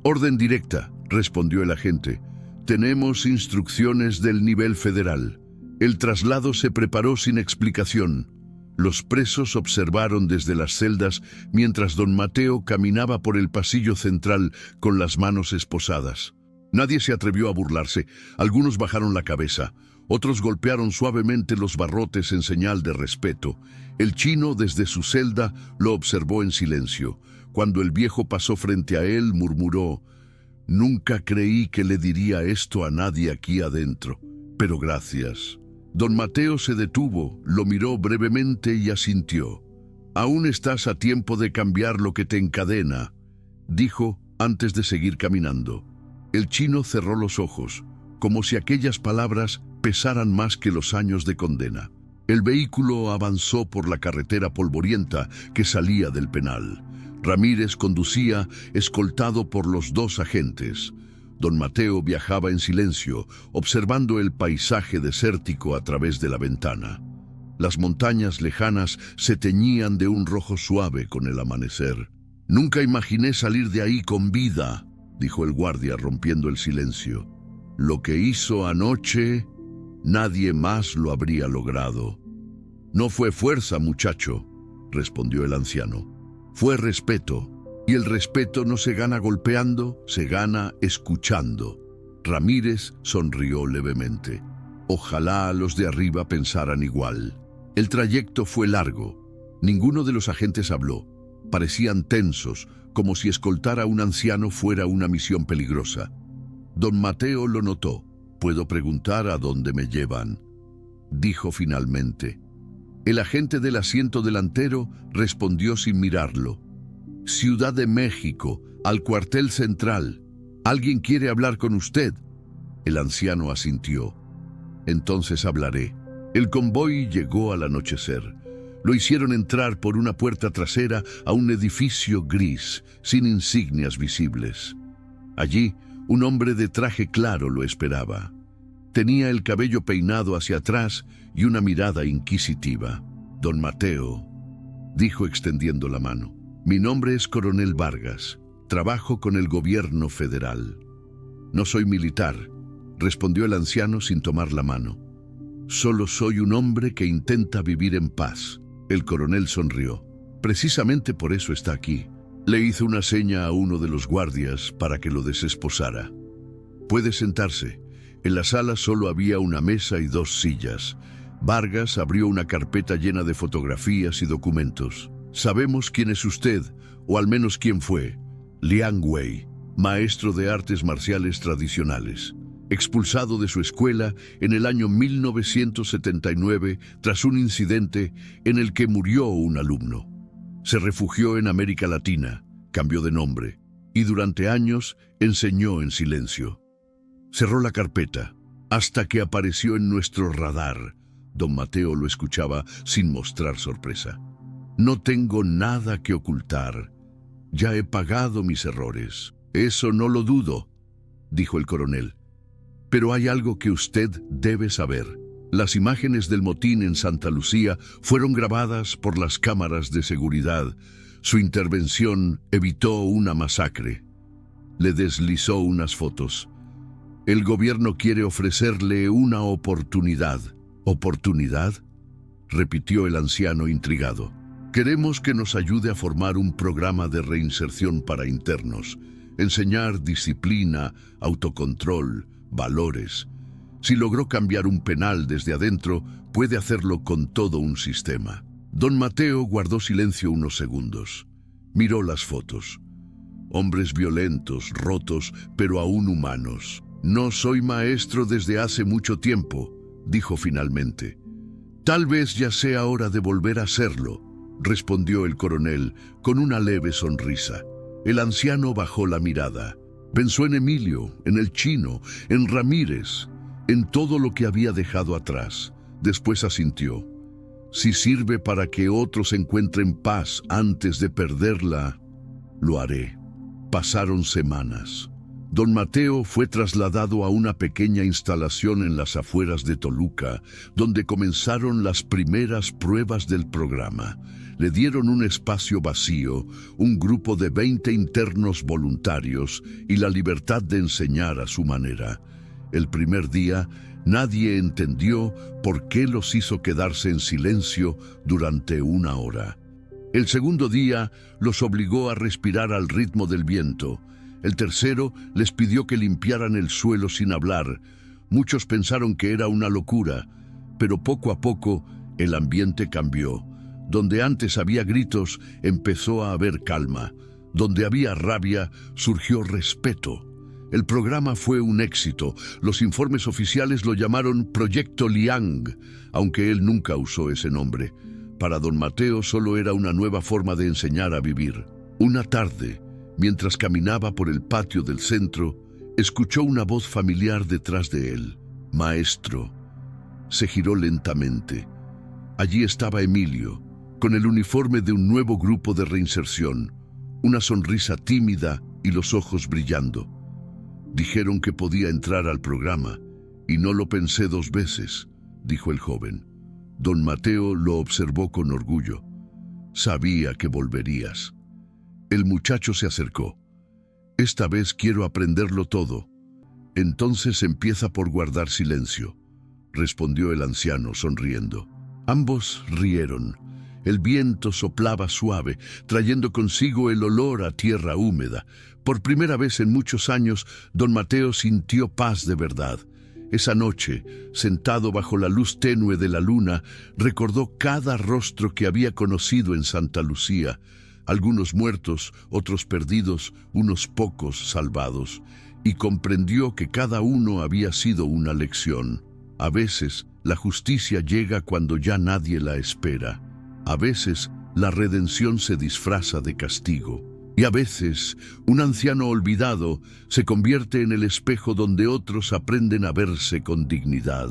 «Orden directa», respondió el agente. «Tenemos instrucciones del nivel federal». El traslado se preparó sin explicación. Los presos observaron desde las celdas mientras don Mateo caminaba por el pasillo central con las manos esposadas. Nadie se atrevió a burlarse. Algunos bajaron la cabeza. Otros golpearon suavemente los barrotes en señal de respeto. El chino, desde su celda, lo observó en silencio. Cuando el viejo pasó frente a él, murmuró: «Nunca creí que le diría esto a nadie aquí adentro, pero gracias». Don Mateo se detuvo, lo miró brevemente y asintió. «Aún estás a tiempo de cambiar lo que te encadena», dijo antes de seguir caminando. El chino cerró los ojos, como si aquellas palabras pesaran más que los años de condena. El vehículo avanzó por la carretera polvorienta que salía del penal. Ramírez conducía, escoltado por los 2 agentes. Don Mateo viajaba en silencio, observando el paisaje desértico a través de la ventana. Las montañas lejanas se teñían de un rojo suave con el amanecer. «Nunca imaginé salir de ahí con vida», dijo el guardia rompiendo el silencio. «Lo que hizo anoche, nadie más lo habría logrado». «No fue fuerza, muchacho», respondió el anciano. «Fue respeto. Y el respeto no se gana golpeando, se gana escuchando». Ramírez sonrió levemente. Ojalá los de arriba pensaran igual. El trayecto fue largo. Ninguno de los agentes habló. Parecían tensos, como si escoltar a un anciano fuera una misión peligrosa. Don Mateo lo notó. «Puedo preguntar a dónde me llevan», dijo finalmente. El agente del asiento delantero respondió sin mirarlo. «Ciudad de México, al cuartel central. ¿Alguien quiere hablar con usted?». El anciano asintió. «Entonces hablaré». El convoy llegó al anochecer. Lo hicieron entrar por una puerta trasera a un edificio gris, sin insignias visibles. Allí, un hombre de traje claro lo esperaba. Tenía el cabello peinado hacia atrás y una mirada inquisitiva. «Don Mateo», dijo extendiendo la mano. «Mi nombre es Coronel Vargas. Trabajo con el gobierno federal. No soy militar, respondió el anciano sin tomar la mano. Solo soy un hombre que intenta vivir en paz. El coronel sonrió. Precisamente por eso está aquí. Le hizo una seña a uno de los guardias para que lo desesposara. Puede sentarse. En la sala solo había una mesa y 2 sillas. Vargas abrió una carpeta llena de fotografías y documentos. Sabemos quién es usted, o al menos quién fue. Liang Wei, maestro de artes marciales tradicionales, expulsado de su escuela en el año 1979 tras un incidente en el que murió un alumno. Se refugió en América Latina, cambió de nombre, y durante años enseñó en silencio. Cerró la carpeta, hasta que apareció en nuestro radar. Don Mateo lo escuchaba sin mostrar sorpresa. No tengo nada que ocultar. Ya he pagado mis errores. Eso no lo dudo, dijo el coronel. Pero hay algo que usted debe saber. Las imágenes del motín en Santa Lucía fueron grabadas por las cámaras de seguridad. Su intervención evitó una masacre. Le deslizó unas fotos. El gobierno quiere ofrecerle una oportunidad. ¿Oportunidad?, repitió el anciano intrigado. Queremos que nos ayude a formar un programa de reinserción para internos, enseñar disciplina, autocontrol, valores. Si logró cambiar un penal desde adentro, puede hacerlo con todo un sistema. Don Mateo guardó silencio unos segundos. Miró las fotos. Hombres violentos, rotos, pero aún humanos. No soy maestro desde hace mucho tiempo, dijo finalmente. Tal vez ya sea hora de volver a serlo, respondió el coronel con una leve sonrisa. El anciano bajó la mirada. Pensó en Emilio, en el chino, en Ramírez, en todo lo que había dejado atrás. Después asintió. Si sirve para que otros encuentren paz antes de perderla, lo haré. Pasaron semanas. Don Mateo fue trasladado a una pequeña instalación en las afueras de Toluca, donde comenzaron las primeras pruebas del programa. Le dieron un espacio vacío, un grupo de 20 internos voluntarios y la libertad de enseñar a su manera. El primer día, nadie entendió por qué los hizo quedarse en silencio durante 1 hora. El segundo día los obligó a respirar al ritmo del viento. El tercero les pidió que limpiaran el suelo sin hablar. Muchos pensaron que era una locura, pero poco a poco el ambiente cambió. Donde antes había gritos, empezó a haber calma. Donde había rabia, surgió respeto. El programa fue un éxito. Los informes oficiales lo llamaron Proyecto Liang, aunque él nunca usó ese nombre. Para don Mateo solo era una nueva forma de enseñar a vivir. Una tarde, mientras caminaba por el patio del centro, escuchó una voz familiar detrás de él. «Maestro». Se giró lentamente. Allí estaba Emilio, con el uniforme de un nuevo grupo de reinserción, una sonrisa tímida y los ojos brillando. Dijeron que podía entrar al programa, y no lo pensé 2 veces, dijo el joven. Don Mateo lo observó con orgullo. Sabía que volverías. El muchacho se acercó. Esta vez quiero aprenderlo todo. Entonces empieza por guardar silencio, respondió el anciano sonriendo. Ambos rieron. El viento soplaba suave, trayendo consigo el olor a tierra húmeda. Por primera vez en muchos años, don Mateo sintió paz de verdad. Esa noche, sentado bajo la luz tenue de la luna, recordó cada rostro que había conocido en Santa Lucía. Algunos muertos, otros perdidos, unos pocos salvados, y comprendió que cada uno había sido una lección. A veces, la justicia llega cuando ya nadie la espera. A veces, la redención se disfraza de castigo. Y a veces, un anciano olvidado se convierte en el espejo donde otros aprenden a verse con dignidad.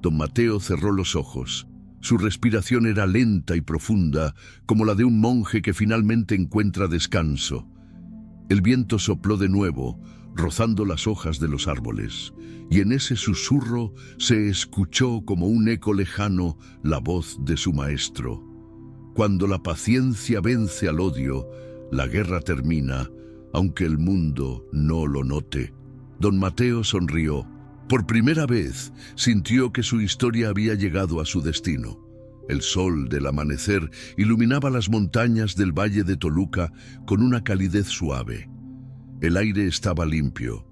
Don Mateo cerró los ojos. Su respiración era lenta y profunda, como la de un monje que finalmente encuentra descanso. El viento sopló de nuevo, rozando las hojas de los árboles, y en ese susurro se escuchó como un eco lejano la voz de su maestro. Cuando la paciencia vence al odio, la guerra termina, aunque el mundo no lo note. Don Mateo sonrió. Por primera vez sintió que su historia había llegado a su destino. El sol del amanecer iluminaba las montañas del valle de Toluca con una calidez suave. El aire estaba limpio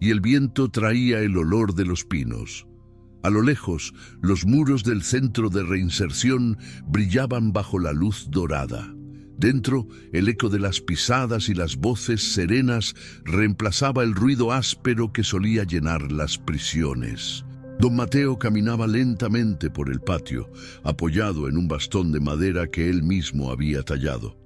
y el viento traía el olor de los pinos. A lo lejos, los muros del centro de reinserción brillaban bajo la luz dorada. Dentro, el eco de las pisadas y las voces serenas reemplazaba el ruido áspero que solía llenar las prisiones. Don Mateo caminaba lentamente por el patio, apoyado en un bastón de madera que él mismo había tallado.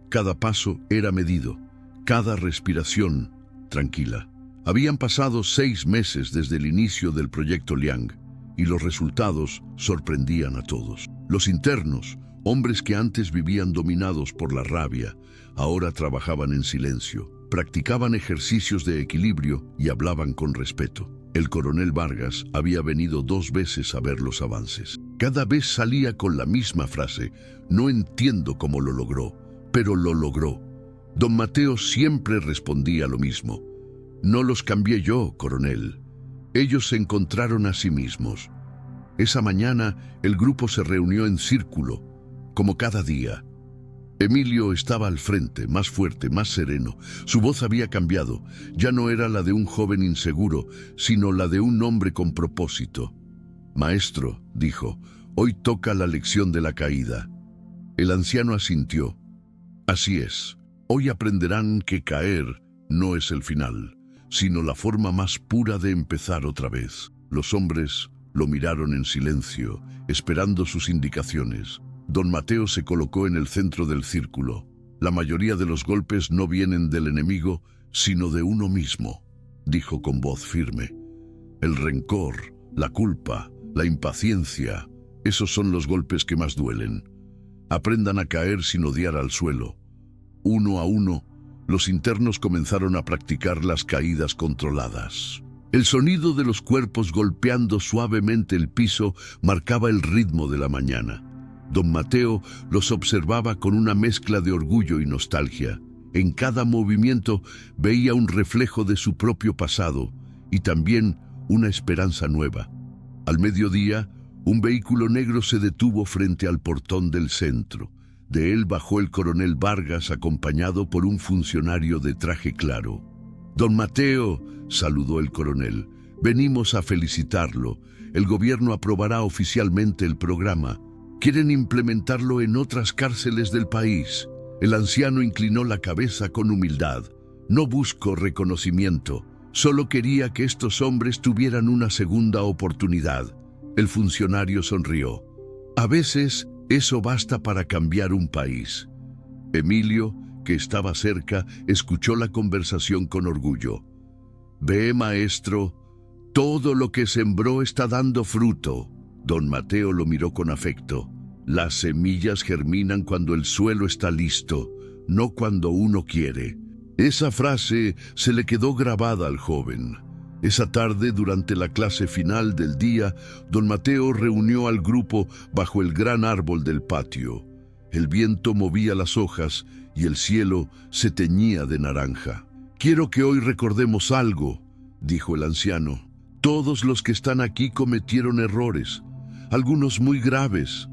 Cada paso era medido, cada respiración tranquila. Habían pasado 6 meses desde el inicio del proyecto Liang, y los resultados sorprendían a todos. Los internos, hombres que antes vivían dominados por la rabia, ahora trabajaban en silencio, practicaban ejercicios de equilibrio y hablaban con respeto. El coronel Vargas había venido 2 veces a ver los avances. Cada vez salía con la misma frase: no entiendo cómo lo logró, pero lo logró. Don Mateo siempre respondía lo mismo: no los cambié yo, coronel. Ellos se encontraron a sí mismos. Esa mañana el grupo se reunió en círculo, como cada día. Emilio estaba al frente, más fuerte, más sereno. Su voz había cambiado. Ya no era la de un joven inseguro, sino la de un hombre con propósito. «Maestro», dijo, «hoy toca la lección de la caída». El anciano asintió. «Así es. Hoy aprenderán que caer no es el final, sino la forma más pura de empezar otra vez». Los hombres lo miraron en silencio, esperando sus indicaciones. Don Mateo se colocó en el centro del círculo. «La mayoría de los golpes no vienen del enemigo, sino de uno mismo», dijo con voz firme. «El rencor, la culpa, la impaciencia, esos son los golpes que más duelen. Aprendan a caer sin odiar al suelo». Uno a uno, los internos comenzaron a practicar las caídas controladas. El sonido de los cuerpos golpeando suavemente el piso marcaba el ritmo de la mañana. Don Mateo los observaba con una mezcla de orgullo y nostalgia. En cada movimiento veía un reflejo de su propio pasado y también una esperanza nueva. Al mediodía, un vehículo negro se detuvo frente al portón del centro. De él bajó el coronel Vargas acompañado por un funcionario de traje claro. «Don Mateo», saludó el coronel, «venimos a felicitarlo. El gobierno aprobará oficialmente el programa. Quieren implementarlo en otras cárceles del país». El anciano inclinó la cabeza con humildad. «No busco reconocimiento. Solo quería que estos hombres tuvieran una segunda oportunidad». El funcionario sonrió. «A veces eso basta para cambiar un país». Emilio, que estaba cerca, escuchó la conversación con orgullo. «Ve, maestro, todo lo que sembró está dando fruto». Don Mateo lo miró con afecto. «Las semillas germinan cuando el suelo está listo, no cuando uno quiere». Esa frase se le quedó grabada al joven. Esa tarde, durante la clase final del día, don Mateo reunió al grupo bajo el gran árbol del patio. El viento movía las hojas y el cielo se teñía de naranja. «Quiero que hoy recordemos algo», dijo el anciano. «Todos los que están aquí cometieron errores, algunos muy graves,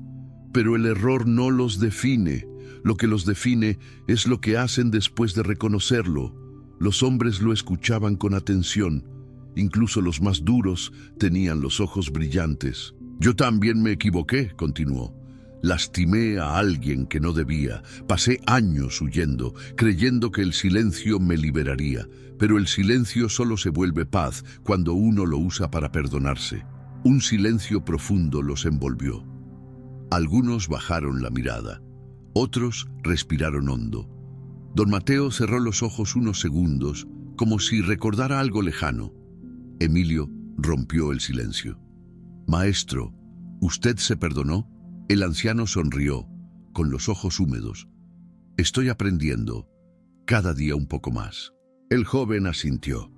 pero el error no los define. Lo que los define es lo que hacen después de reconocerlo». Los hombres lo escuchaban con atención. Incluso los más duros tenían los ojos brillantes. «Yo también me equivoqué», continuó. «Lastimé a alguien que no debía. Pasé años huyendo, creyendo que el silencio me liberaría. Pero el silencio solo se vuelve paz cuando uno lo usa para perdonarse». Un silencio profundo los envolvió. Algunos bajaron la mirada. Otros respiraron hondo. Don Mateo cerró los ojos unos segundos, como si recordara algo lejano. Emilio rompió el silencio. «Maestro, ¿usted se perdonó?». El anciano sonrió, con los ojos húmedos. «Estoy aprendiendo, cada día un poco más». El joven asintió.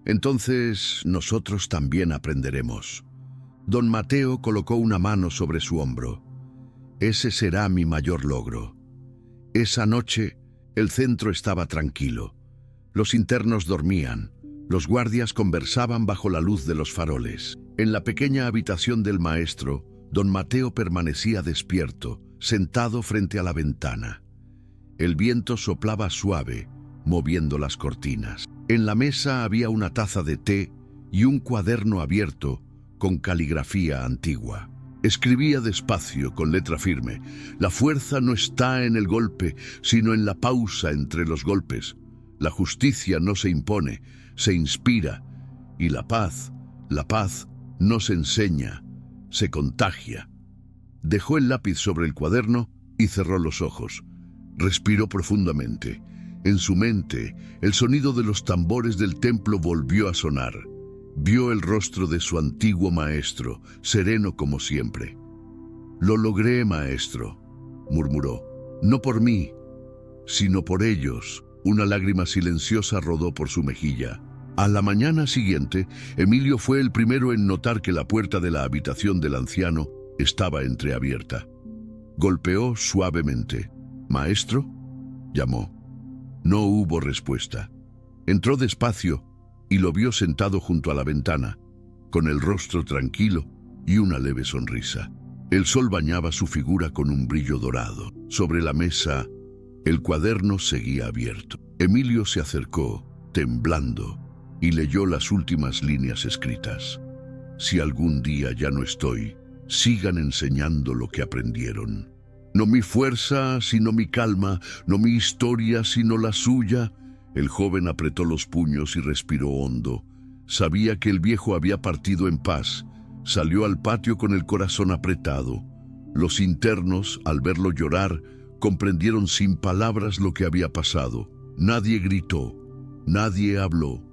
«Entonces nosotros también aprenderemos». Don Mateo colocó una mano sobre su hombro. «Ese será mi mayor logro». Esa noche, el centro estaba tranquilo. Los internos dormían. Los guardias conversaban bajo la luz de los faroles. En la pequeña habitación del maestro, don Mateo permanecía despierto, sentado frente a la ventana. El viento soplaba suave, moviendo las cortinas. En la mesa había una taza de té y un cuaderno abierto con caligrafía antigua. Escribía despacio, con letra firme: la fuerza no está en el golpe, sino en la pausa entre los golpes. La justicia no se impone, se inspira. Y la paz no se enseña, se contagia. Dejó el lápiz sobre el cuaderno y cerró los ojos. Respiró profundamente. En su mente, el sonido de los tambores del templo volvió a sonar. Vio el rostro de su antiguo maestro, sereno como siempre. «Lo logré, maestro», murmuró. «No por mí, sino por ellos». Una lágrima silenciosa rodó por su mejilla. A la mañana siguiente, Emilio fue el primero en notar que la puerta de la habitación del anciano estaba entreabierta. Golpeó suavemente. «¿Maestro?», llamó. No hubo respuesta. Entró despacio y lo vio sentado junto a la ventana, con el rostro tranquilo y una leve sonrisa. El sol bañaba su figura con un brillo dorado. Sobre la mesa, el cuaderno seguía abierto. Emilio se acercó, temblando, y leyó las últimas líneas escritas. «Si algún día ya no estoy, sigan enseñando lo que aprendieron. No mi fuerza, sino mi calma, no mi historia, sino la suya». El joven apretó los puños y respiró hondo. Sabía que el viejo había partido en paz. Salió al patio con el corazón apretado. Los internos, al verlo llorar, comprendieron sin palabras lo que había pasado. Nadie gritó, nadie habló.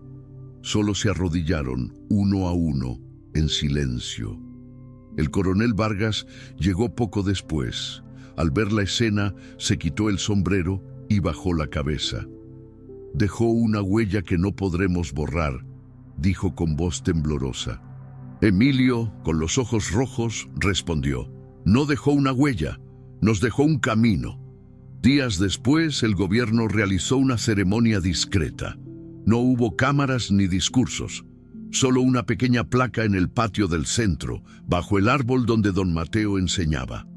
Solo se arrodillaron, uno a uno, en silencio. El coronel Vargas llegó poco después. Al ver la escena, se quitó el sombrero y bajó la cabeza. «Dejó una huella que no podremos borrar», dijo con voz temblorosa. Emilio, con los ojos rojos, respondió: «No dejó una huella, nos dejó un camino». Días después, el gobierno realizó una ceremonia discreta. No hubo cámaras ni discursos, solo una pequeña placa en el patio del centro, bajo el árbol donde don Mateo enseñaba.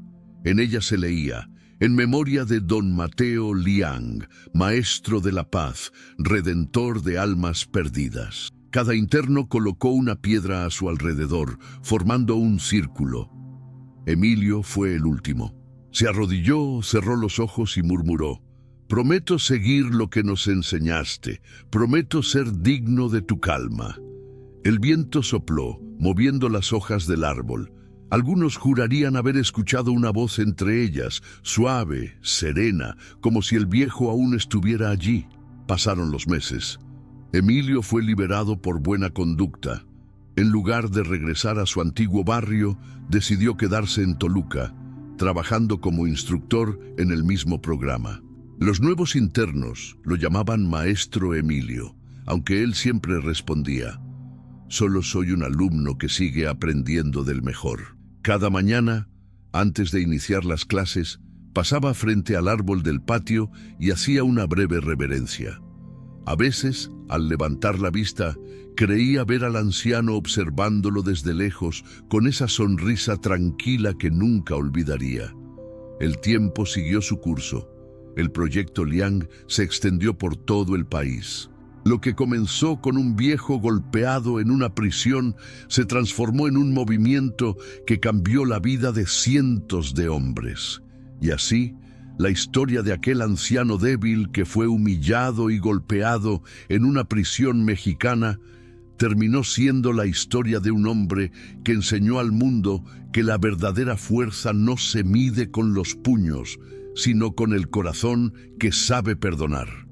En ella se leía: «En memoria de don Mateo Liang, maestro de la paz, redentor de almas perdidas». Cada interno colocó una piedra a su alrededor, formando un círculo. Emilio fue el último. Se arrodilló, cerró los ojos y murmuró: «Prometo seguir lo que nos enseñaste, prometo ser digno de tu calma». El viento sopló, moviendo las hojas del árbol. Algunos jurarían haber escuchado una voz entre ellas, suave, serena, como si el viejo aún estuviera allí. Pasaron los meses. Emilio fue liberado por buena conducta. En lugar de regresar a su antiguo barrio, decidió quedarse en Toluca, trabajando como instructor en el mismo programa. Los nuevos internos lo llamaban Maestro Emilio, aunque él siempre respondía: «Solo soy un alumno que sigue aprendiendo del mejor». Cada mañana, antes de iniciar las clases, pasaba frente al árbol del patio y hacía una breve reverencia. A veces, al levantar la vista, creía ver al anciano observándolo desde lejos con esa sonrisa tranquila que nunca olvidaría. El tiempo siguió su curso. El proyecto Liang se extendió por todo el país. Lo que comenzó con un viejo golpeado en una prisión se transformó en un movimiento que cambió la vida de cientos de hombres. Y así, la historia de aquel anciano débil que fue humillado y golpeado en una prisión mexicana terminó siendo la historia de un hombre que enseñó al mundo que la verdadera fuerza no se mide con los puños, sino con el corazón que sabe perdonar.